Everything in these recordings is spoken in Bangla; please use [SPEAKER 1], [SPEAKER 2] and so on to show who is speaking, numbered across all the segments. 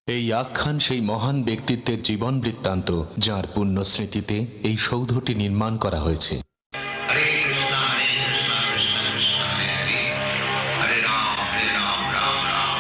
[SPEAKER 1] এই আখ্যান সেই মহান ব্যক্তিত্বের জীবন বৃত্তান্ত যাঁর পুণ্য স্মৃতিতে এই সৌধটি নির্মাণ করা হয়েছে।
[SPEAKER 2] हरे कृष्णा कृष्णा कृष्णा हरे हरे राम राम राम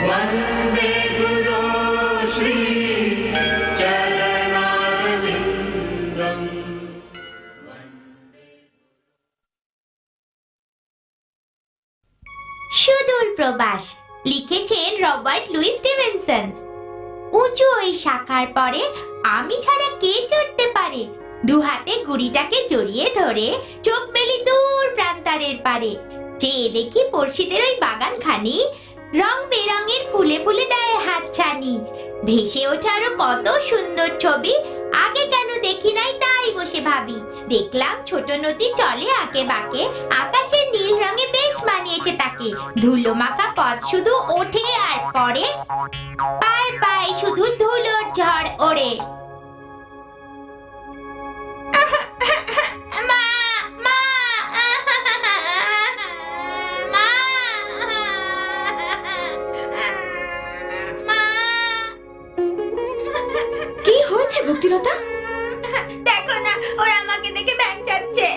[SPEAKER 3] वन्दे गुरो श्री चरणारविन्दम्।
[SPEAKER 4] সুদূর প্রবাস লিখেছেন রবার্ট লুই স্টিভেনসন। উঁচু ওই শাখার পরে আমি ছাড়া কে চড়তে পারে? দু হাতে গুড়িটাকে জড়িয়ে ধরে চোখ মেলি দূর প্রান্তারের পারে, চেয়ে দেখি পড়শিদের ওই বাগানখানি, রং বেরঙের ফুলে ফুলে দেয় হাতছানি। ভেসে ওঠে আরো কত সুন্দর ছবি, আগে কেন দেখি নাই তাই বসে ভাবি। দেখলাম ছোট নদী চলে আঁকে বাঁকে, আকাশের নীল রঙে বেশ মানিয়েছে তাকে। ধুলো মাখা পথ শুধু ওঠে আর পড়ে, পায় পায় শুধু ধুলোর ঝড় ওড়ে। মা, মা, মা, মা।
[SPEAKER 5] কি হয়েছে ভক্তিলতা?
[SPEAKER 4] দেখো না, ওরা আমাকে দেখে ব্যাং চাচ্ছে।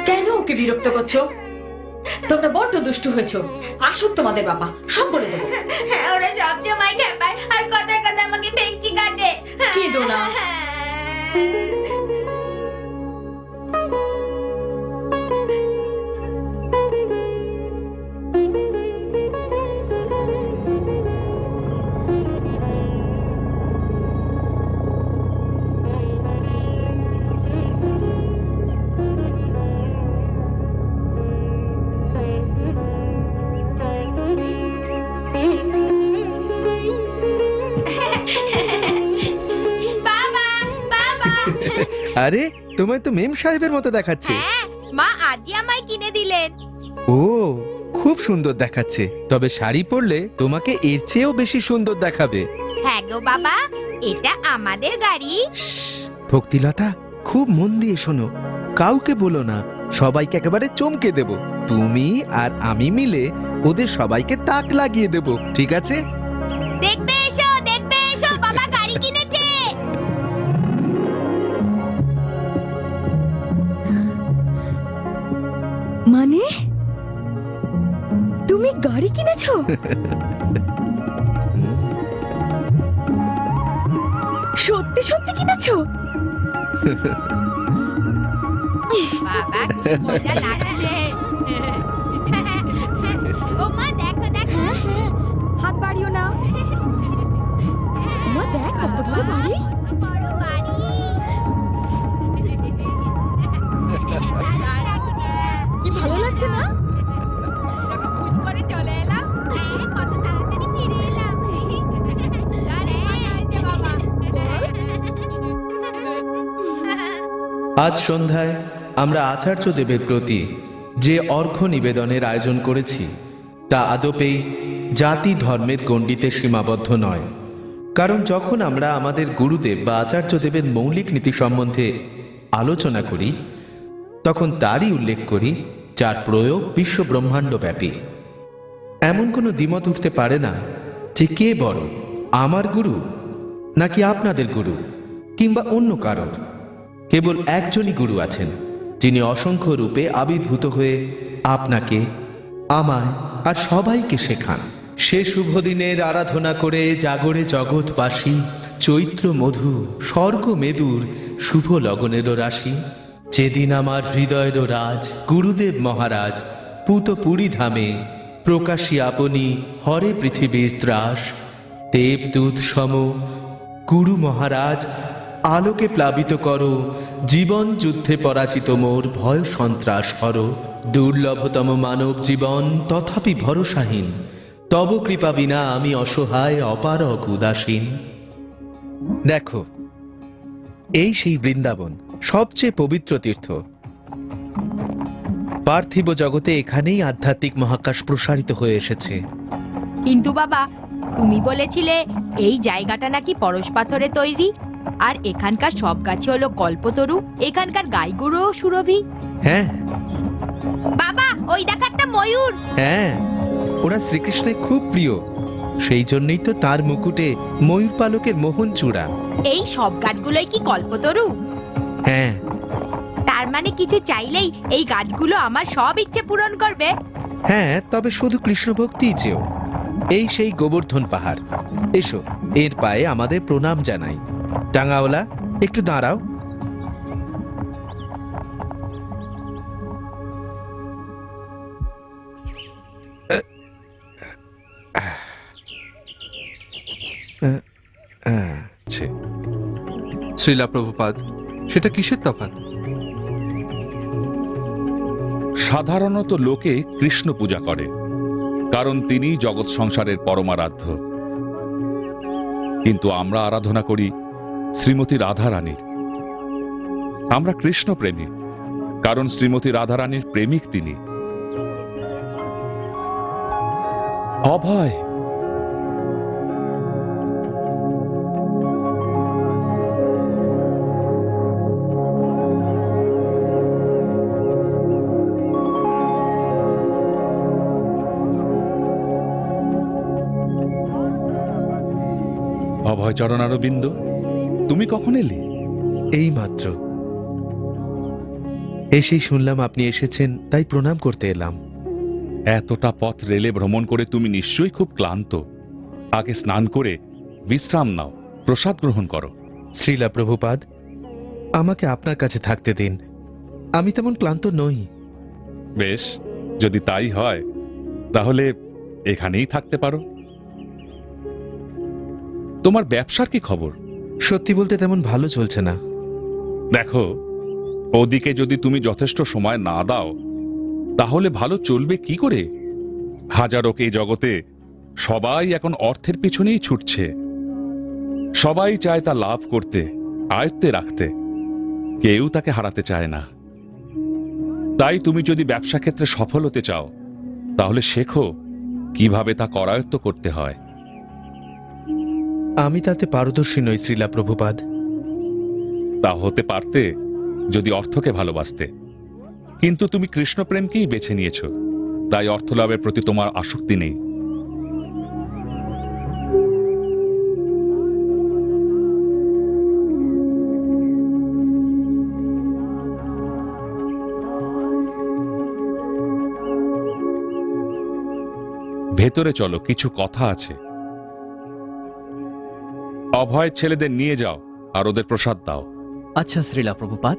[SPEAKER 5] কেন ওকে বিরক্ত করছো? তোমরা বড্ড দুষ্টু হয়েছো। আসুক তোমাদের বাবা, সব বলে দেবো।
[SPEAKER 4] ওরা সব সময় খেপায় আর কথায় কথায় আমাকে ভেঙচি কাটে।
[SPEAKER 5] কি দোনা?
[SPEAKER 4] বাবা, বাবা।
[SPEAKER 6] আরে তোমায় তো মেম সাহেবের মতো দেখাচ্ছে।
[SPEAKER 4] হ্যাঁ, মা আজই আমায় কিনে দিলেন।
[SPEAKER 6] ও, খুব সুন্দর দেখাচ্ছে। তবে শাড়ি পরলে তোমাকে এর চেয়েও বেশি সুন্দর দেখাবে।
[SPEAKER 4] হ্যাঁ গো বাবা, এটা আমাদের গাড়ি।
[SPEAKER 6] ভক্তিলতা, খুব মন দিয়ে শোনো, কাউকে বলো না, সবাইকে একেবারে চমকে দেব। তুমি আর আমি মিলে ওদের সবাইকে তাক লাগিয়ে দেব, ঠিক আছে?
[SPEAKER 4] দেখবে এসো, বাবা গাড়ি কিনেছে।
[SPEAKER 5] মানে তুমি গাড়ি কিনেছো? সত্যি সত্যি কিনেছো?
[SPEAKER 4] বাবা কি মজা লাগছে। ও মা দেখো দেখো।
[SPEAKER 5] হাত বাড়িও না। মা দেখ কত বড় বাড়ি।
[SPEAKER 4] বড় বাড়ি।
[SPEAKER 5] কি ভালো লাগছে না?
[SPEAKER 4] এরকম খুশ করে চলে এলাম। কত তাড়াতাড়ি ফিরে এলাম। আরে হয়েছে বাবা।
[SPEAKER 6] আজ সন্ধ্যায় আমরা আচার্য দেবের প্রতি যে অর্ঘ্য নিবেদনের আয়োজন করেছি তা আদপেই জাতি ধর্মের গণ্ডিতে সীমাবদ্ধ নয়। কারণ যখন আমরা আমাদের গুরুদেব বা আচার্য দেবের মৌলিক নীতি সম্বন্ধে আলোচনা করি, তখন তারই উল্লেখ করি যার প্রয়োগ বিশ্ব ব্রহ্মাণ্ডব্যাপী। এমন কোনো দ্বিমত উঠতে পারে না যে কে বড়, আমার গুরু নাকি আপনাদের গুরু কিংবা অন্য কারোর। কেবল একজনই গুরু আছেন, যিনি অসংখ্য রূপে আবির্ভূত হয়ে আপনাকে, আমায় আর সবাইকে শেখান। সে শুভ দিনের আরাধনা করে জাগরে জগৎবাসী, চৈত্র মধু স্বর্গ মেদুর শুভ লগনেরও রাশি। যেদিন আমার হৃদয়ের রাজ গুরুদেব মহারাজ পুত পুরী ধামে প্রকাশী আপনি হরে পৃথিবীর ত্রাস। দেবদূত সম গুরু মহারাজ আলোকে প্লাবিত করো, জীবন যুদ্ধে পরাজিত মোর ভয় সন্ত্রাস হর। দুর্লভতম মানব জীবন তথাপি ভরসাহীন, তব কৃপা বিনা আমি অসহায় অপারগ উদাসীন। দেখো, এই সেই বৃন্দাবন, সবচেয়ে পবিত্র তীর্থ। পার্থিব জগতে এখানেই আধ্যাত্মিক মহাকাশ প্রসারিত হয়ে এসেছে।
[SPEAKER 7] কিন্তু বাবা, তুমি বলেছিলে এই জায়গাটা নাকি পরশ পাথরে তৈরি, আর এখানকার সব গাছই হলো কল্পতরু, এখানকার গাইগুলোও সুরভি।
[SPEAKER 6] হ্যাঁ
[SPEAKER 7] বাবা, ওই দেখ একটা ময়ূর।
[SPEAKER 6] হ্যাঁ, ওরা শ্রীকৃষ্ণের খুব প্রিয়, সেই জন্যই তো তার মুকুটে ময়ূর পালকের মোহন চূড়া।
[SPEAKER 7] এই সব গাছগুলোই কি কল্পতরু?
[SPEAKER 6] হ্যাঁ,
[SPEAKER 7] তার মানে কিছু চাইলেই এই গাছগুলো আমার সব ইচ্ছে পূরণ করবে?
[SPEAKER 6] হ্যাঁ, তবে শুধু কৃষ্ণ ভক্তিই চেয়েও। এই সেই গোবর্ধন পাহাড়, এসো এর পায়ে আমাদের প্রণাম জানাই। টাঙ্গাওয়ালা, একটু দাঁড়াও।
[SPEAKER 8] শ্রীলা প্রভুপাদ, সেটা কিসের তফাৎ?
[SPEAKER 9] সাধারণত লোকে কৃষ্ণ পূজা করে, কারণ তিনি জগৎ সংসারের পরমারাধ্য। কিন্তু আমরা আরাধনা করি শ্রীমতী রাধারানীর। আমরা কৃষ্ণ প্রেমী, কারণ শ্রীমতী রাধারানীর প্রেমিক তিনি। অভয়, অভয় চরণারবিন্দ, তুমি কখন এলে?
[SPEAKER 6] এই মাত্র এসেই শুনলাম আপনি এসেছেন, তাই প্রণাম করতে এলাম।
[SPEAKER 9] এতটা পথ রেলে ভ্রমণ করে তুমি নিশ্চয়ই খুব ক্লান্ত। আগে স্নান করে বিশ্রাম নাও, প্রসাদ গ্রহণ করো।
[SPEAKER 6] শ্রীলা প্রভুপাদ, আমাকে আপনার কাছে থাকতে দিন, আমি তেমন ক্লান্ত নই।
[SPEAKER 9] বেশ, যদি তাই হয় তাহলে এখানেই থাকতে পারো। তোমার ব্যবসার কি খবর?
[SPEAKER 6] সত্যি বলতে তেমন ভালো চলছে না।
[SPEAKER 9] দেখো, ওদিকে যদি তুমি যথেষ্ট সময় না দাও তাহলে ভালো চলবে কি করে? হাজারোক এই জগতে সবাই এখন অর্থের পিছনেই ছুটছে। সবাই চায় তা লাভ করতে, আয়ত্তে রাখতে, কেউ তাকে হারাতে চায় না। তাই তুমি যদি ব্যবসা ক্ষেত্রে সফল হতে চাও তাহলে শেখো কিভাবে তা করায়ত্ত করতে হয়।
[SPEAKER 6] আমি তাতে পারদর্শী নই শ্রীলা প্রভুপাদ।
[SPEAKER 9] তা হতে পারতে যদি অর্থকে ভালোবাসতে, কিন্তু তুমি কৃষ্ণপ্রেমকেই বেছে নিয়েছ, তাই অর্থলাভের প্রতি তোমার আসক্তি নেই। ভেতরে চলো, কিছু কথা আছে। অভয় ছেলেদের নিয়ে যাও আর ওদের প্রসাদ দাও।
[SPEAKER 10] আচ্ছা শ্রীলা প্রভুপাদ।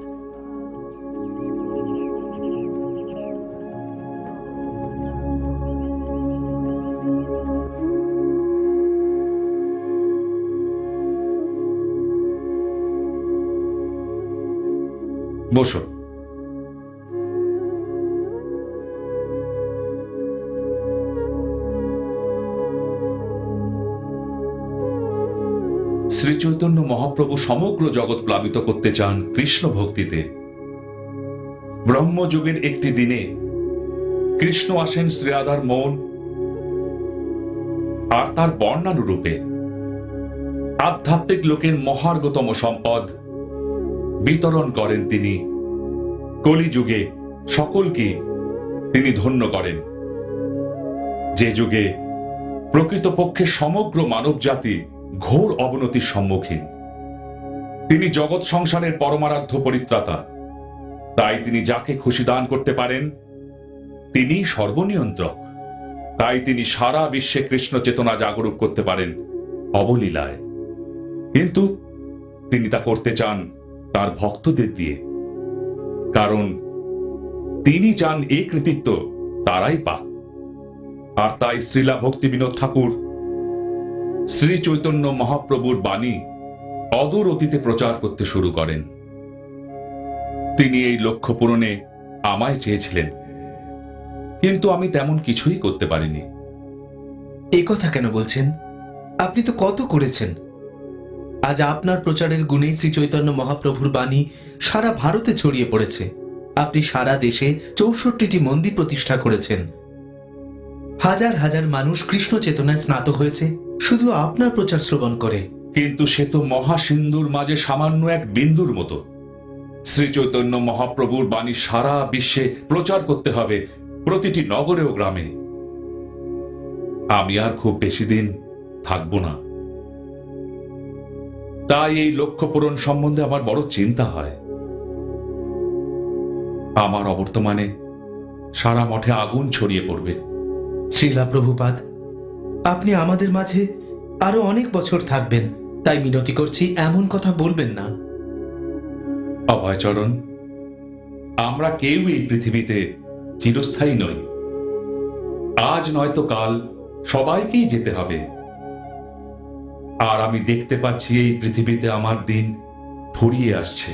[SPEAKER 9] বসো। শ্রী চৈতন্য মহাপ্রভু সমগ্র জগৎ প্লাবিত করতে চান কৃষ্ণ ভক্তিতে। ব্রহ্মযুগের একটি দিনে কৃষ্ণ আসেন শ্রীরাধার মন আর তার বর্ণানুরূপে। আধ্যাত্মিক লোকের মহার্গতম সম্পদ বিতরণ করেন তিনি। কলিযুগে সকলকে তিনি ধন্য করেন, যে যুগে প্রকৃতপক্ষে সমগ্র মানব জাতি ঘোর অবনতির সম্মুখীন। তিনি জগৎ সংসারের পরমারাধ্য পরিত্রাতা, তাই তিনি যাকে খুশি দান করতে পারেন তিনি সর্বনিয়ন্ত্রক। তাই তিনি সারা বিশ্বে কৃষ্ণ চেতনা জাগরুক করতে পারেন অবলীলায়, কিন্তু তিনি তা করতে চান তার ভক্তদের দিয়ে, কারণ তিনি চান এই কৃতিত্ব তারাই পাক। আর তাই শ্রীলা ভক্তি বিনোদ ঠাকুর শ্রী চৈতন্য মহাপ্রভুর বাণী অদূর অতীতে প্রচার করতে শুরু করেন। তিনি এই লক্ষ্য পূরণে আমায় চেয়েছিলেন, কিন্তু আমি তেমন কিছুই করতে পারিনি।
[SPEAKER 6] এই কথা কেন বলছেন? আপনি তো কত করেছেন। আজ আপনার প্রচারের গুণেই শ্রী চৈতন্য মহাপ্রভুর বাণী সারা ভারতে ছড়িয়ে পড়েছে। আপনি সারা দেশে 64টি মন্দির প্রতিষ্ঠা করেছেন। হাজার হাজার মানুষ কৃষ্ণ চেতনায় স্নাত হয়েছে শুধু আপনার প্রচার শ্রবণ করে।
[SPEAKER 9] কিন্তু সে তো মহাসিন্ধুর মাঝে সামান্য এক বিন্দুর মতো। শ্রী চৈতন্য মহাপ্রভুর বাণী সারা বিশ্বে প্রচার করতে হবে, প্রতিটি নগরে ও গ্রামে। আমি আর খুব বেশি দিন থাকবো না, তাই এই লক্ষ্য পূরণ সম্বন্ধে আমার বড় চিন্তা হয়। আমার অবর্তমানে সারা মঠে আগুন ছড়িয়ে পড়বে।
[SPEAKER 6] শ্রীলা প্রভুপাদ, আপনি আমাদের মাঝে আরো অনেক বছর থাকবেন, তাই মিনতি করছি এমন কথা বলবেন না।
[SPEAKER 9] অভয়চরণ, আমরা কেউ এই পৃথিবীতে চিরস্থায়ী নই। আজ নয়তো কাল সবাইকেই যেতে হবে। আর আমি দেখতে পাচ্ছি এই পৃথিবীতে আমার দিন ফুরিয়ে আসছে।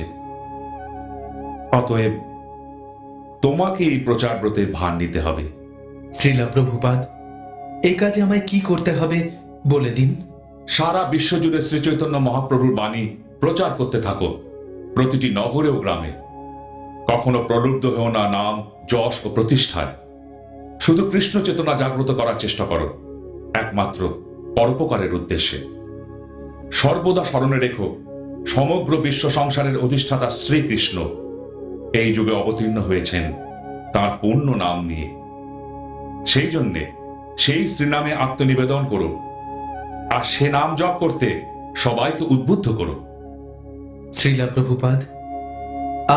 [SPEAKER 9] অতএব তোমাকে এই প্রচার ব্রতের ভার নিতে হবে।
[SPEAKER 6] শ্রীলা প্রভুপাদ, এই কাজে আমায় কি করতে হবে বলে দিন।
[SPEAKER 9] সারা বিশ্বজুড়ে শ্রী চৈতন্য মহাপ্রভুর বাণী প্রচার করতে থাকো, প্রতিটি নগরে ও গ্রামে। কখনো প্রলুব্ধ হও না নাম, যশ ও প্রতিষ্ঠায়। শুধু কৃষ্ণ চেতনা জাগ্রত করার চেষ্টা করো, একমাত্র পরোপকারের উদ্দেশ্যে। সর্বদা স্মরণে রেখো, সমগ্র বিশ্ব সংসারের অধিষ্ঠাতা শ্রীকৃষ্ণ এই যুগে অবতীর্ণ হয়েছেন তাঁর পূর্ণ নাম নিয়ে। সেই জন্যে সেই শ্রীনামে আত্মনিবেদন করো, আর সে নাম জপ করতে সবাইকে উদ্বুদ্ধ করো।
[SPEAKER 6] শ্রীলা প্রভুপাদ,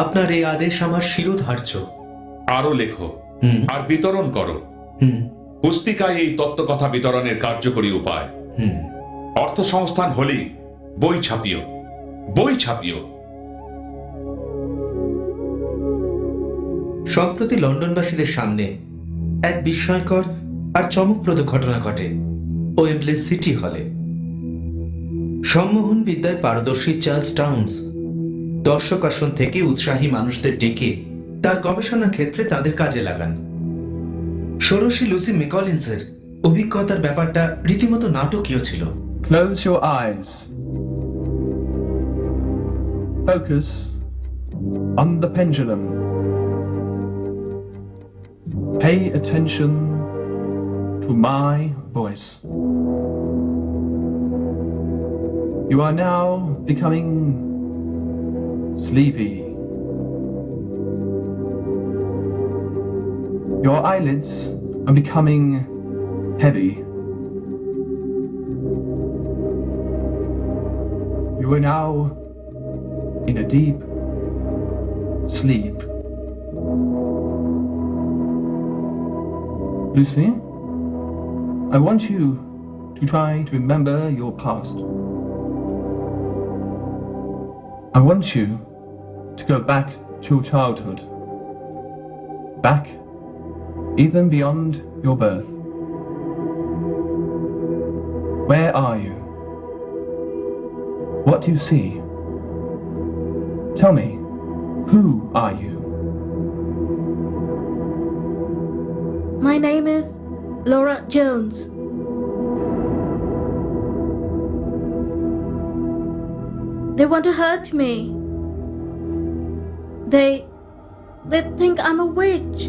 [SPEAKER 6] আপনার এই আদেশ আমার শিরোধার্য।
[SPEAKER 9] আরো লেখো আর বিতরণ করো। পুস্তিকায় এই তত্ত্বকথা বিতরণের কার্যকরী উপায়। অর্থ সংস্থান হলেই বই ছাপিও, বই ছাপিও।
[SPEAKER 6] সম্প্রতি লন্ডনবাসীদের সামনে এক বিস্ময়কর আর চমকপ্রদ ঘটনা ঘটে ওয়েম্বলে সিটি হলে। সম্মোহন বিদ্যায় পারদর্শী চার্লস টাউন্স দর্শক আসন থেকে উৎসাহী মানুষদের ডেকে তার গবেষণা ক্ষেত্রে তাদের কাজে লাগান। ষোড়শী লুসি মেকলিন্সের অভিজ্ঞতার ব্যাপারটা রীতিমতো নাটকীয় ছিল।
[SPEAKER 11] Close your eyes. Focus on the pendulum. Pay attention to my voice. You are now becoming sleepy. Your eyelids are becoming heavy. You are now in a deep sleep. Lucy, I want you to try to remember your past. I want you to go back to your childhood. Back even beyond your birth. Where are you? What do you see? Tell me, who are you?
[SPEAKER 12] My name is Laura Jones. They want to hurt me. They think I'm a witch.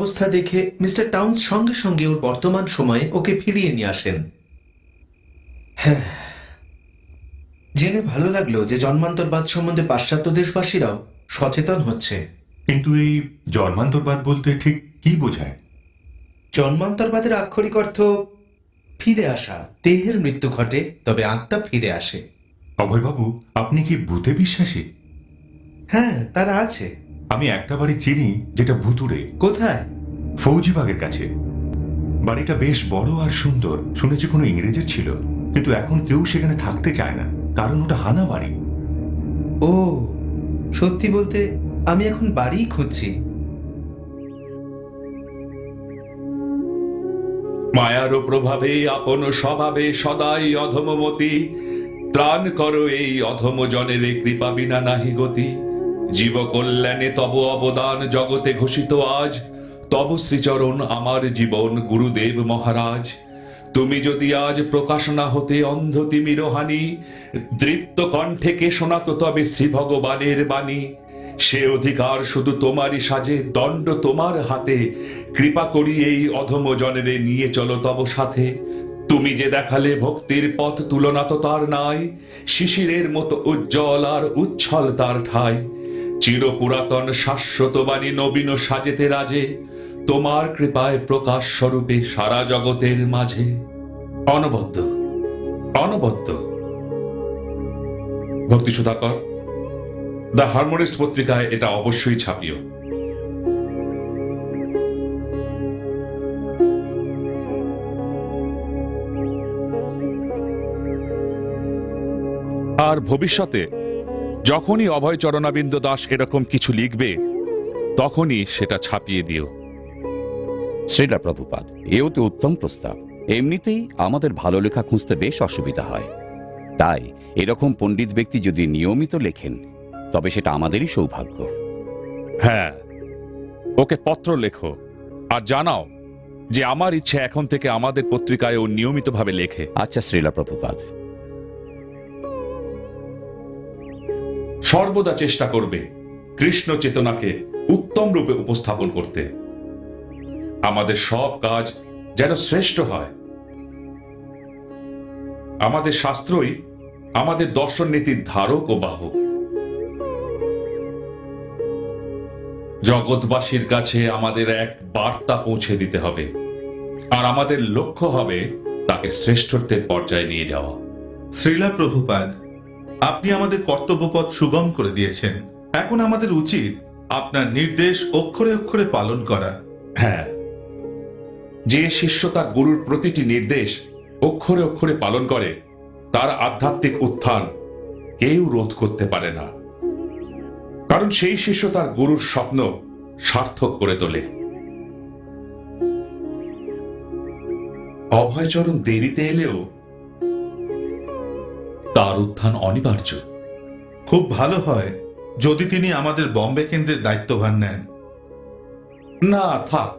[SPEAKER 6] অবস্থা দেখে মিস্টার টাউন্স সঙ্গে সঙ্গে ওর বর্তমান সময়ে ওকে ফিরিয়ে নিয়ে আসেন। হ্যাঁ, জেনে ভালো লাগলো যে জন্মান্তরবাদ সম্বন্ধে পাশ্চাত্য দেশবাসীরাও সচেতন হচ্ছে।
[SPEAKER 13] কিন্তু এই জন্মান্তরবাদ বলতে ঠিক কি বোঝায়?
[SPEAKER 6] জন্মান্তরবাদের আক্ষরিক অর্থ ফিরে আসা। দেহের মৃত্যু ঘটে, তবে আত্মা ফিরে আসে।
[SPEAKER 13] অভয়বাবু, আপনি কি ভূতে বিশ্বাসী?
[SPEAKER 6] হ্যাঁ, তারা আছে।
[SPEAKER 13] আমি একটা বাড়ি চিনি যেটা ভুতুড়ে।
[SPEAKER 6] কোথায়?
[SPEAKER 13] ফৌজিবাগের কাছে। বাড়িটা বেশ বড় আর সুন্দর। শুনেছি কোনো ইংরেজের ছিল, কিন্তু এখন কেউ সেখানে থাকতে চায় না, কারণ ওটা হানা বাড়ি।
[SPEAKER 6] ও, সত্যি বলতে আমি এখন বাড়িই খুঁজছি।
[SPEAKER 9] মায়ারও প্রভাবে আপন স্বভাবে সদাই অধমমতি, ত্রাণ করো এই অধম জনের কৃপা বিনা নাহি গতি। জীব কল্যাণে তব অবদান জগতে ঘোষিত আজ, তব শ্রীচরণ আমার জীবন গুরুদেব মহারাজ। তুমি যদি আজ প্রকাশ না হতে অন্ধ তিমিরহানি, দৃপ্ত কণ্ঠে কে শোনাতো তবে শ্রী ভগবানের বাণী। সে অধিকার শুধু তোমারই সাজে, দণ্ড তোমার হাতে। কৃপা করি এই অধম জনেরে নিয়ে চলো তব সাথে। তুমি যে দেখালে ভক্তির পথ, তুলনা তো তার নাই। শিশিরের মতো উজ্জ্বল আর উচ্ছল তার ঠাই। চির পুরাতন শাশ্বত বাণী নবীন সাজেতে রাজে, তোমার কৃপায় প্রকাশ স্বরূপে সারা জগতের মাঝে। অনবদ্য, অনবদ্য। ভক্তি সুধাকর, দ্য হারমোনিস্ট পত্রিকায় এটা অবশ্যই ছাপিও। আর ভবিষ্যতে যখনই অভয় চরণাবিন্দ দাস এরকম কিছু লিখবে, তখনই সেটা ছাপিয়ে দিও।
[SPEAKER 14] শ্রীলা প্রভুপাদ, এও তো উত্তম প্রস্তাব। এমনিতেই আমাদের ভালো লেখা খুঁজতে বেশ অসুবিধা হয়, তাই এরকম পণ্ডিত ব্যক্তি যদি নিয়মিত লেখেন তবে সেটা আমাদেরই সৌভাগ্য।
[SPEAKER 9] হ্যাঁ, ওকে পত্র লেখো আর জানাও যে আমার ইচ্ছে এখন থেকে আমাদের পত্রিকায় ও নিয়মিতভাবে লেখে।
[SPEAKER 14] আচ্ছা শ্রীলা প্রভুপাদ।
[SPEAKER 9] সর্বদা চেষ্টা করবে কৃষ্ণ চেতনাকে উত্তম রূপে উপস্থাপন করতে। আমাদের সব কাজ যেন শ্রেষ্ঠ হয়। আমাদের শাস্ত্রই আমাদের দর্শন নীতির ধারক ও বাহক। জগৎবাসীর কাছে আমাদের এক বার্তা পৌঁছে দিতে হবে, আর আমাদের লক্ষ্য হবে তাকে শ্রেষ্ঠত্বের পর্যায়ে নিয়ে যাওয়া।
[SPEAKER 15] শ্রীলা প্রভুপাদ, আপনি আমাদের কর্তব্যপথ সুগম করে দিয়েছেন। এখন আমাদের উচিত আপনার নির্দেশ অক্ষরে অক্ষরে পালন করা।
[SPEAKER 9] হ্যাঁ, যে শিষ্য তার গুরুর প্রতিটি নির্দেশ অক্ষরে অক্ষরে পালন করে, তার আধ্যাত্মিক উত্থান কেউ রোধ করতে পারে না, কারণ সেই শিষ্য তার গুরুর স্বপ্ন সার্থক করে তোলে। অভয়চরণ দেরিতে এলেও তার উত্থান অনিবার্য।
[SPEAKER 15] খুব ভালো হয় যদি তিনি আমাদের বম্বে কেন্দ্রের দায়িত্বভার নেন।
[SPEAKER 9] না, থাক,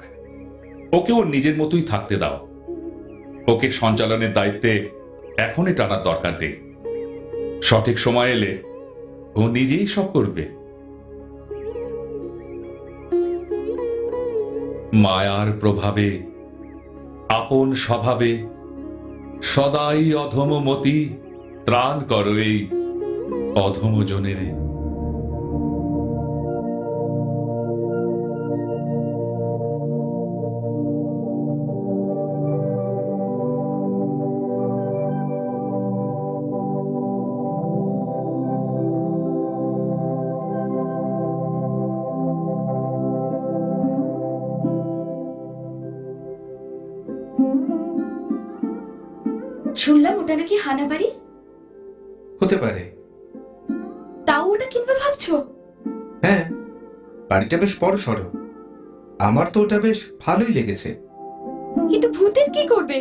[SPEAKER 9] ওকে ওর নিজের মতোই থাকতে দাও। ওকে সঞ্চালনের দায়িত্বে এখনই টানার দরকার নেই। সঠিক সময় এলে ও নিজেই সব করবে। মায়ার প্রভাবে আপন স্বভাবে সদাই অধমমতি, ত্রাণ করো এই অধম জনেরে।
[SPEAKER 5] শুনলাম ওটা নাকি হানা বাড়ি।
[SPEAKER 6] হতে পারে।
[SPEAKER 5] তাও ওটা কিনবে ভাবছো?
[SPEAKER 6] হ্যাঁ, বাড়িটা বেশ বড় সড়ো। আমার তো ওটা বেশ ভালোই লেগেছে।
[SPEAKER 5] কিন্তু ভূতের কি করবে?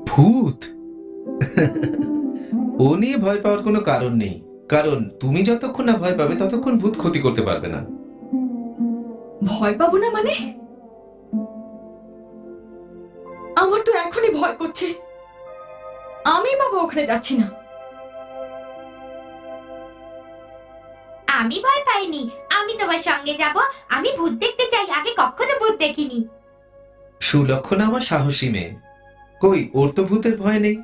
[SPEAKER 6] ভূত? ও নিয়ে ভয় পাওয়ার কোনো কারণ নেই, কারণ তুমি যতক্ষণ না ভয় পাবে ততক্ষণ ভূত ক্ষতি করতে পারবে না।
[SPEAKER 5] ভয় পাবো না মানে? আমার তো এখনই ভয় করছে। আমি বাবা ওখানে যাচ্ছি না।
[SPEAKER 4] আমি ভয় পাইনি, আমি তোমার সঙ্গে যাব। আমি ভূত দেখতে চাই, আগে কখনো ভূত দেখিনি।
[SPEAKER 6] সুলক্ষণা আমার সাহসী মেয়ে। কই, ওর তো ভূতের ভয় নেই।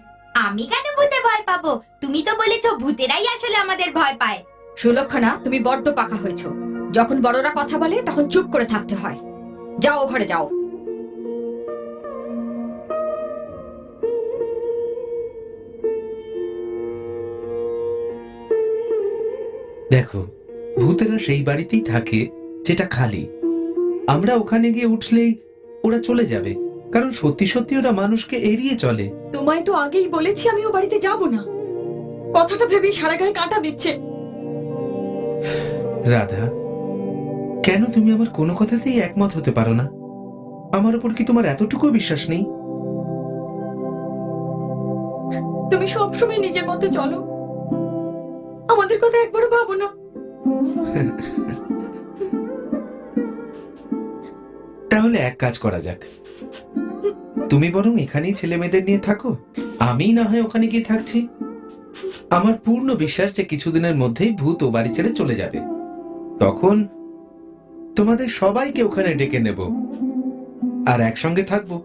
[SPEAKER 4] আমি কেন ভূতে ভয় পাবো? তুমি তো বলেছো ভূতেরাই আসলে আমাদের ভয় পায়।
[SPEAKER 5] সুলক্ষণা, তুমি বড্ড পাকা হয়েছো। যখন বড়রা কথা বলে তখন চুপ করে থাকতে হয়। যাও, ঘরে যাও।
[SPEAKER 6] দেখো, ভূতেরা সেই বাড়িতেই থাকে যেটা খালি। আমরা ওখানে গিয়ে উঠলেই ওরা চলে যাবে, কারণ সত্যি সত্যি ওরা মানুষকে এড়িয়ে চলে।
[SPEAKER 5] তোমায় তো আগেই বলেছি আমি ও বাড়িতে যাব না। কথাটা ভেবেই সারা গায়ে কাঁটা দিচ্ছে।
[SPEAKER 6] রাধা, কেন তুমি আমার কোনো কথাতেই একমত হতে পারো না? আমার উপর কি তোমার এতটুকু বিশ্বাস নেই?
[SPEAKER 5] তুমি সবসময় নিজের মতো চলো, আমাদের কথা একবারও ভাবো না।
[SPEAKER 6] তাহলে এক কাজ করা যাক, তুমি বরং এখানেই ছেলে মেয়েদের নিয়ে থাকো, আমি না হয় ওখানে গিয়ে থাকছি। আমার পূর্ণ বিশ্বাস যে কিছুদিনের মধ্যেই ভূত ও বাড়ি ছেড়ে চলে যাবে। তখন তোমাদের সবাইকে ওখানে ডেকে নেব আর একসঙ্গে থাকবো।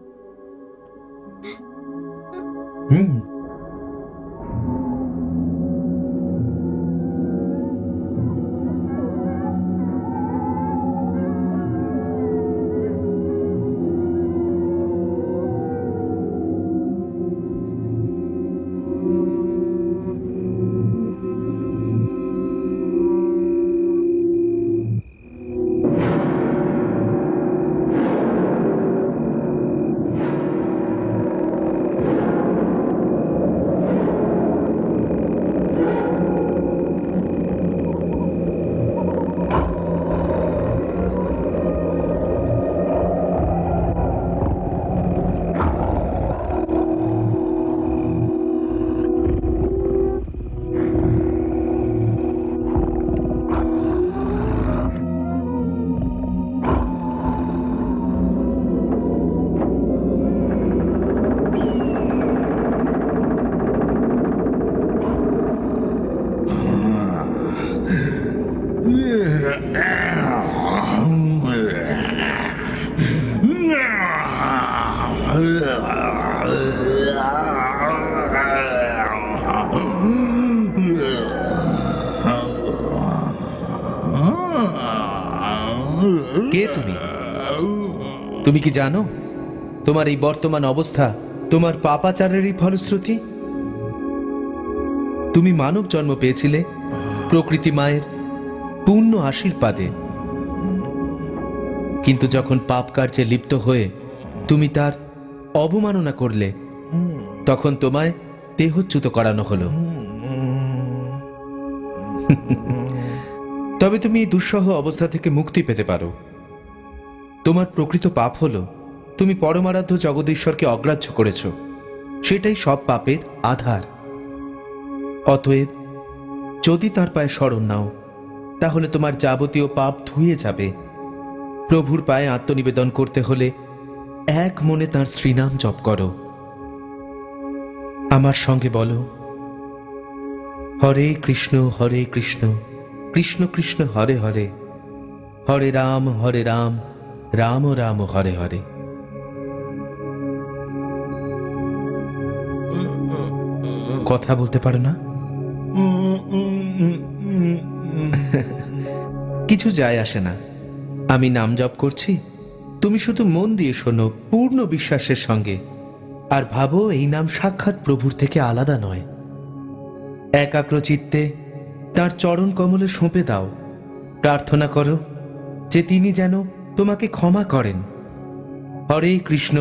[SPEAKER 6] কে তুমি? তুমি কি জানো তোমার এই বর্তমান অবস্থা তোমার পাপাচারেরই ফলশ্রুতি? তুমি মানব জন্ম পেয়েছিলে প্রকৃতি মায়ের পূর্ণ আশীর্বাদে, কিন্তু যখন পাপ কার্যে লিপ্ত হয়ে তুমি তার অবমাননা করলে, তখন তোমায় দেহচ্যুত করানো হলো। তবে তুমি এই দুঃসহ অবস্থা থেকে মুক্তি পেতে পারো। তোমার প্রকৃত পাপ হলো তুমি পরমারাধ্য জগদীশ্বরকে অগ্রাহ্য করেছ। সেটাই সব পাপের আধার। অতএব যদি তার পায়ে শরণ নাও, তাহলে তোমার যাবতীয় পাপ ধুয়ে যাবে। প্রভুর পায়ে আত্মনিবেদন করতে হলে এক মনে তার শ্রীনাম জপ করো। আমার সঙ্গে বলো, হরে কৃষ্ণ কৃষ্ণ কৃষ্ণ হরে হরে, হরে রাম রাম রাম হরে হরে। কথা বলতে পারো না? কিছু যায় আসে না, আমি নাম জপ করছি, তুমি শুধু মন দিয়ে শোনো পূর্ণ বিশ্বাসের সঙ্গে, আর ভাবো এই নাম সাক্ষাৎ প্রভুর থেকে আলাদা নয়। একাগ্র চিত্তে তার চরণ কমলে সঁপে দাও। প্রার্থনা করো যে তিনি যেন তোমাকে ক্ষমা করেন। হরে কৃষ্ণ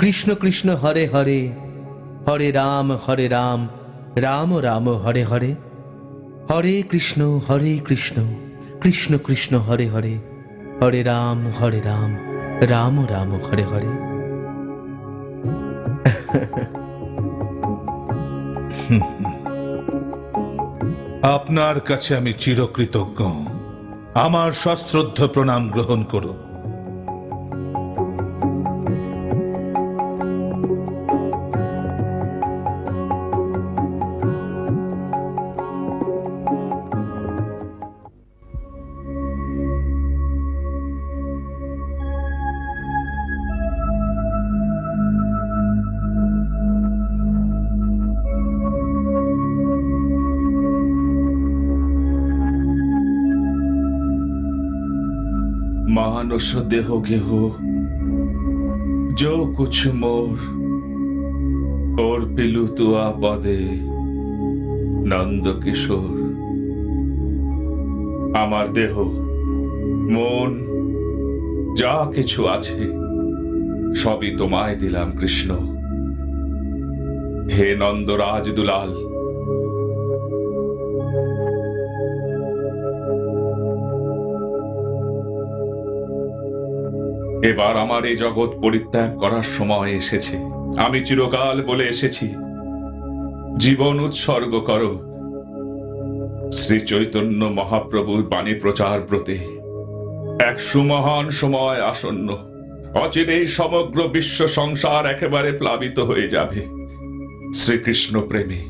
[SPEAKER 6] কৃষ্ণ কৃষ্ণ হরে হরে, হরে রাম রাম রাম হরে হরে, হরে কৃষ্ণ কৃষ্ণ কৃষ্ণ হরে হরে, হরে রাম রাম রাম হরে হরে।
[SPEAKER 15] আপনার কাছে আমি চিরকৃতজ্ঞ। আমার সশ্রদ্ধ প্রণাম গ্রহণ করো।
[SPEAKER 9] मानुष देह गेह जो कुछ मोर और पिलु तुआ पदे नंद किशोर। আমার দেহ মন যা কিছু আছে সবই তোমায় দিলাম কৃষ্ণ। হে নন্দরাজ দুলাল, এবার আমার এই জগৎ পরিত্যাগ করার সময় এসেছে। আমি চিরকাল বলে এসেছি, জীবন উৎসর্গ করো শ্রী চৈতন্য মহাপ্রভুর বাণী প্রচার ব্রতে। এক সুমহান সময় আসন্ন, অচিরেই সমগ্র বিশ্ব সংসার একেবারে প্লাবিত হয়ে যাবে শ্রীকৃষ্ণ প্রেমে।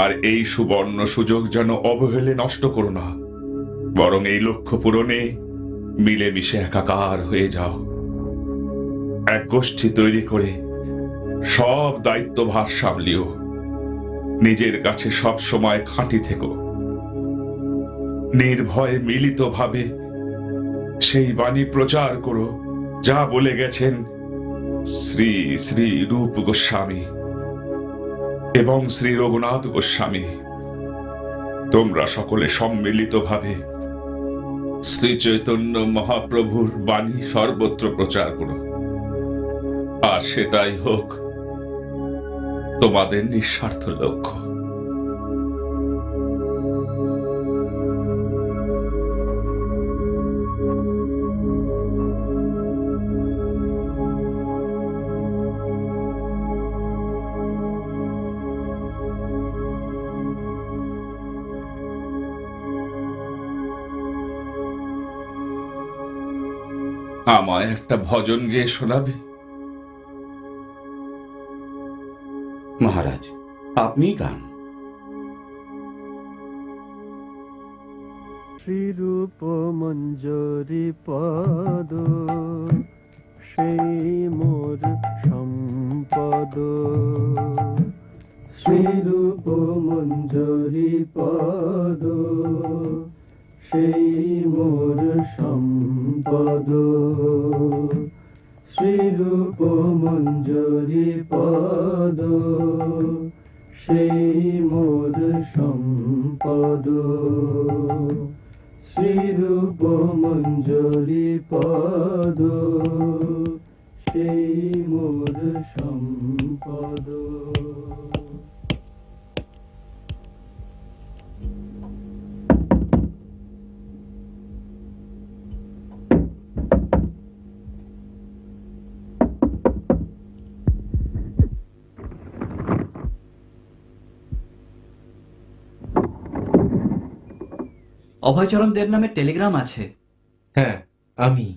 [SPEAKER 9] আর এই সুবর্ণ সুযোগ যেন অবহেলে নষ্ট করো না, বরং এই লক্ষ্য পূরণে মিলেমিশে একাকার হয়ে যাও। এক গোষ্ঠী তৈরি করে সব দায়িত্বভার সামলিও। নিজের কাছে সব সময় খাঁটি থেকো। নির্ভয়ে মিলিতভাবে সেই বাণী প্রচার করো যা বলে গেছেন শ্রী শ্রী রূপ গোস্বামী এবং শ্রী রঘুনাথ গোস্বামী। তোমরা সকলে সম্মিলিতভাবে শ্রী চৈতন্য মহাপ্রভুর বাণী সর্বত্র প্রচার করো, আর সেটাই হোক তোমাদের নিঃস্বার্থ লক্ষ্য। আমায় একটা ভজন গেয়ে শোনাবে?
[SPEAKER 14] মহারাজ, আপনি গান।
[SPEAKER 16] শ্রীরূপ মঞ্জরি পদ সেই মোর সম্পদ। শ্রীরূপ মঞ্জরি পদ সেই মোর সম্পদ। শ্রীরূপ মঞ্জরি পদ সেই মোর সম্পদ। শ্রীরূপ মঞ্জরি পদ সেই মোর সম্পদ।
[SPEAKER 10] অভয়চরণদের নামে টেলিগ্রাম আছে।
[SPEAKER 6] হ্যাঁ, আমি।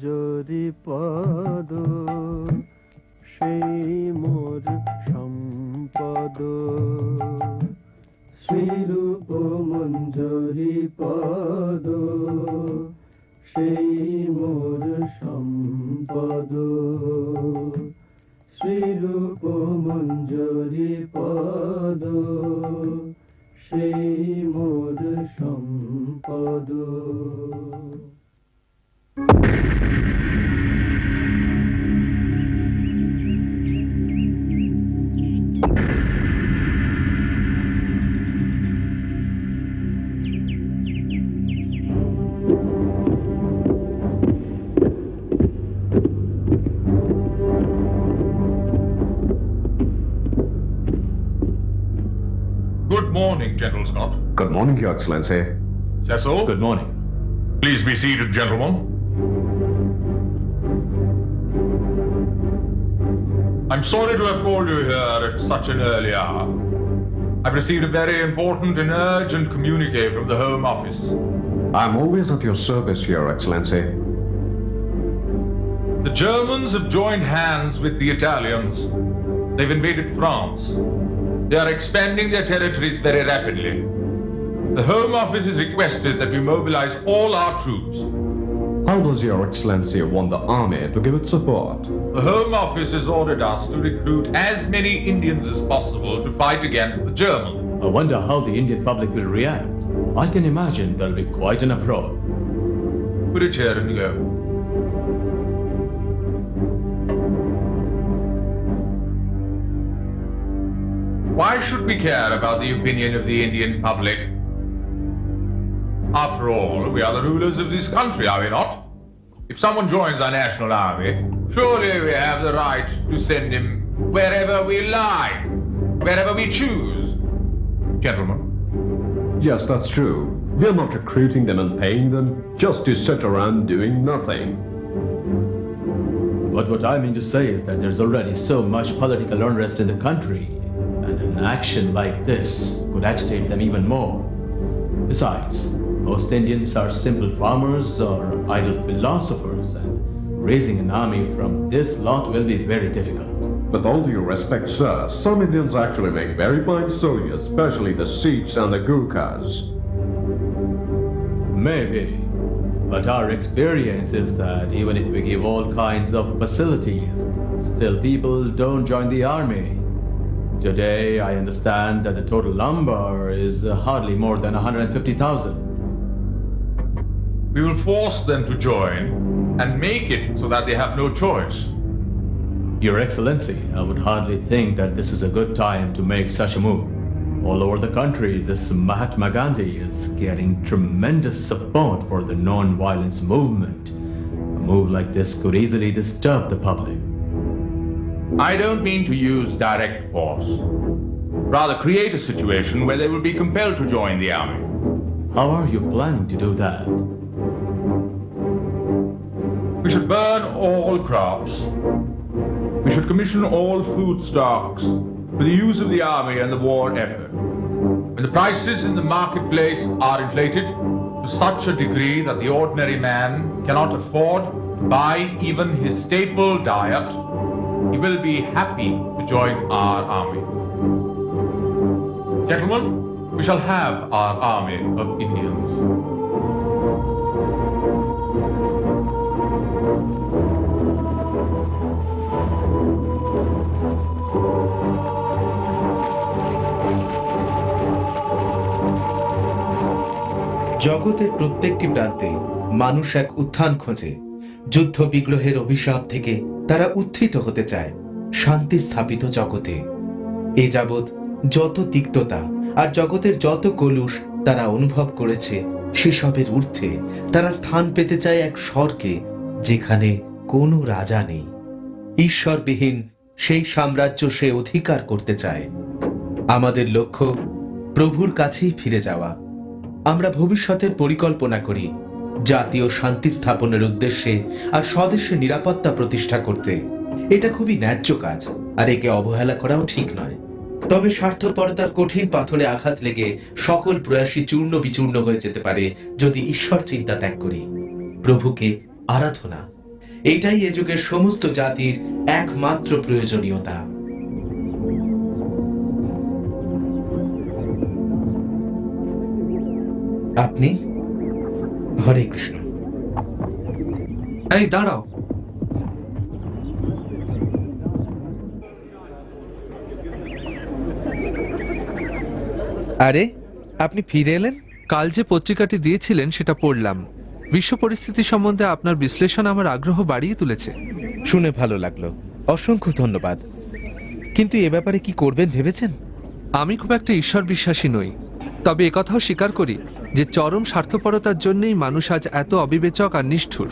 [SPEAKER 16] মঞ্জরি পদ সেই মোর সম্পদ শ্রীরূপ মঞ্জরি পদ সেই মোর সম্পদ শ্রীরূপ মঞ্জরি পদ সেই মোর সম্পদ।
[SPEAKER 2] Good morning, General Scott.
[SPEAKER 17] Good morning, Your Excellency.
[SPEAKER 2] Cecil?
[SPEAKER 17] Good morning.
[SPEAKER 2] Please be seated, gentlemen. I'm sorry to have called you here at such an early hour. I've received a very important and urgent communique from the Home Office.
[SPEAKER 17] I'm always at your service, Your Excellency.
[SPEAKER 2] The Germans have joined hands with the Italians. They've invaded France. They are expanding their territories very rapidly. The Home Office has requested that we mobilize all our troops.
[SPEAKER 17] How does Your Excellency want the army to give its support?
[SPEAKER 2] The Home Office has ordered us to recruit as many Indians as possible to fight against the Germans.
[SPEAKER 18] I wonder how the Indian public will react. I can imagine there'll be quite an uproar.
[SPEAKER 2] Put a chair and go. Why should we care about the opinion of the Indian public? After all, we are the rulers of this country, are we not? If someone joins our national army, surely we have the right to send him wherever we like, wherever we choose. Gentlemen.
[SPEAKER 17] Yes, that's true. We're not recruiting them and paying them just to sit around doing nothing.
[SPEAKER 18] But what I mean to say is that there's already so much political unrest in the country, and an action like this could agitate them even more. Besides, most Indians are simple farmers or idle philosophers, and raising an army from this lot will be very difficult.
[SPEAKER 17] With all due respect, sir, some Indians actually make very fine soldiers, especially the Sikhs and the Gurkhas.
[SPEAKER 18] Maybe, but our experience is that even if we give all kinds of facilities, still people don't join the army. Today, I understand that the total number is hardly more than 150,000.
[SPEAKER 2] We will force them to join and make it so that they have no choice.
[SPEAKER 18] Your Excellency, I would hardly think that this is a good time to make such a move. All over the country, this Mahatma Gandhi is getting tremendous support for the non-violence movement. A move like this could easily disturb the public.
[SPEAKER 2] I don't mean to use direct force. Rather create a situation where they will be compelled to join the army.
[SPEAKER 18] How are you planning to do that?
[SPEAKER 2] We should burn all crops. We should commission all food stocks for the use of the army and the war effort. When the prices in the marketplace are inflated to such a degree that the ordinary man cannot afford to buy even his staple diet, he will be happy to join our army. Gentlemen, we shall have our army of Indians.
[SPEAKER 6] জগতের প্রত্যেকটি প্রান্তে মানুষ এক উত্থান খোঁজে। যুদ্ধ বিগ্রহের অভিশাপ থেকে তারা উত্থিত হতে চায় শান্তি স্থাপিত জগতে। এ যাবৎ যত তিক্ততা আর জগতের যত কলুষ তারা অনুভব করেছে, সেসবের ঊর্ধ্বে তারা স্থান পেতে চায় এক স্বর্গে, যেখানে কোনো রাজা নেই। ঈশ্বরবিহীন সেই সাম্রাজ্য সে অধিকার করতে চায়। আমাদের লক্ষ্য প্রভুর কাছেই ফিরে যাওয়া। আমরা ভবিষ্যতের পরিকল্পনা করি জাতীয় শান্তি স্থাপনের উদ্দেশ্যে আর স্বদেশে নিরাপত্তা প্রতিষ্ঠা করতে। এটা খুবই ন্যায্য কাজ, আর একে অবহেলা করাও ঠিক নয়। তবে স্বার্থপরতার কঠিন পাথরে আঘাত লেগে সকল প্রয়াসই চূর্ণ বিচূর্ণ হয়ে যেতে পারে যদি ঈশ্বর চিন্তা ত্যাগ করি, প্রভুকে আরাধনা এইটাই এ যুগের সমস্ত জাতির একমাত্র প্রয়োজনীয়তা। আপনি? হরে কৃষ্ণ।
[SPEAKER 8] এই দাঁড়াও,
[SPEAKER 6] আরে আপনি ফিরে এলেন?
[SPEAKER 8] কাল যে পত্রিকাটি দিয়েছিলেন সেটা পড়লাম। বিশ্ব পরিস্থিতি সম্বন্ধে আপনার বিশ্লেষণ আমার আগ্রহ বাড়িয়ে তুলেছে।
[SPEAKER 6] শুনে ভালো লাগলো, অসংখ্য ধন্যবাদ। কিন্তু এ ব্যাপারে কি করবেন ভেবেছেন?
[SPEAKER 8] আমি খুব একটা ঈশ্বর বিশ্বাসী নই, তবে একথাও স্বীকার করি যে চরম স্বার্থপরতার জন্যই মানুষ আজ এত অবিবেচক আর নিষ্ঠুর।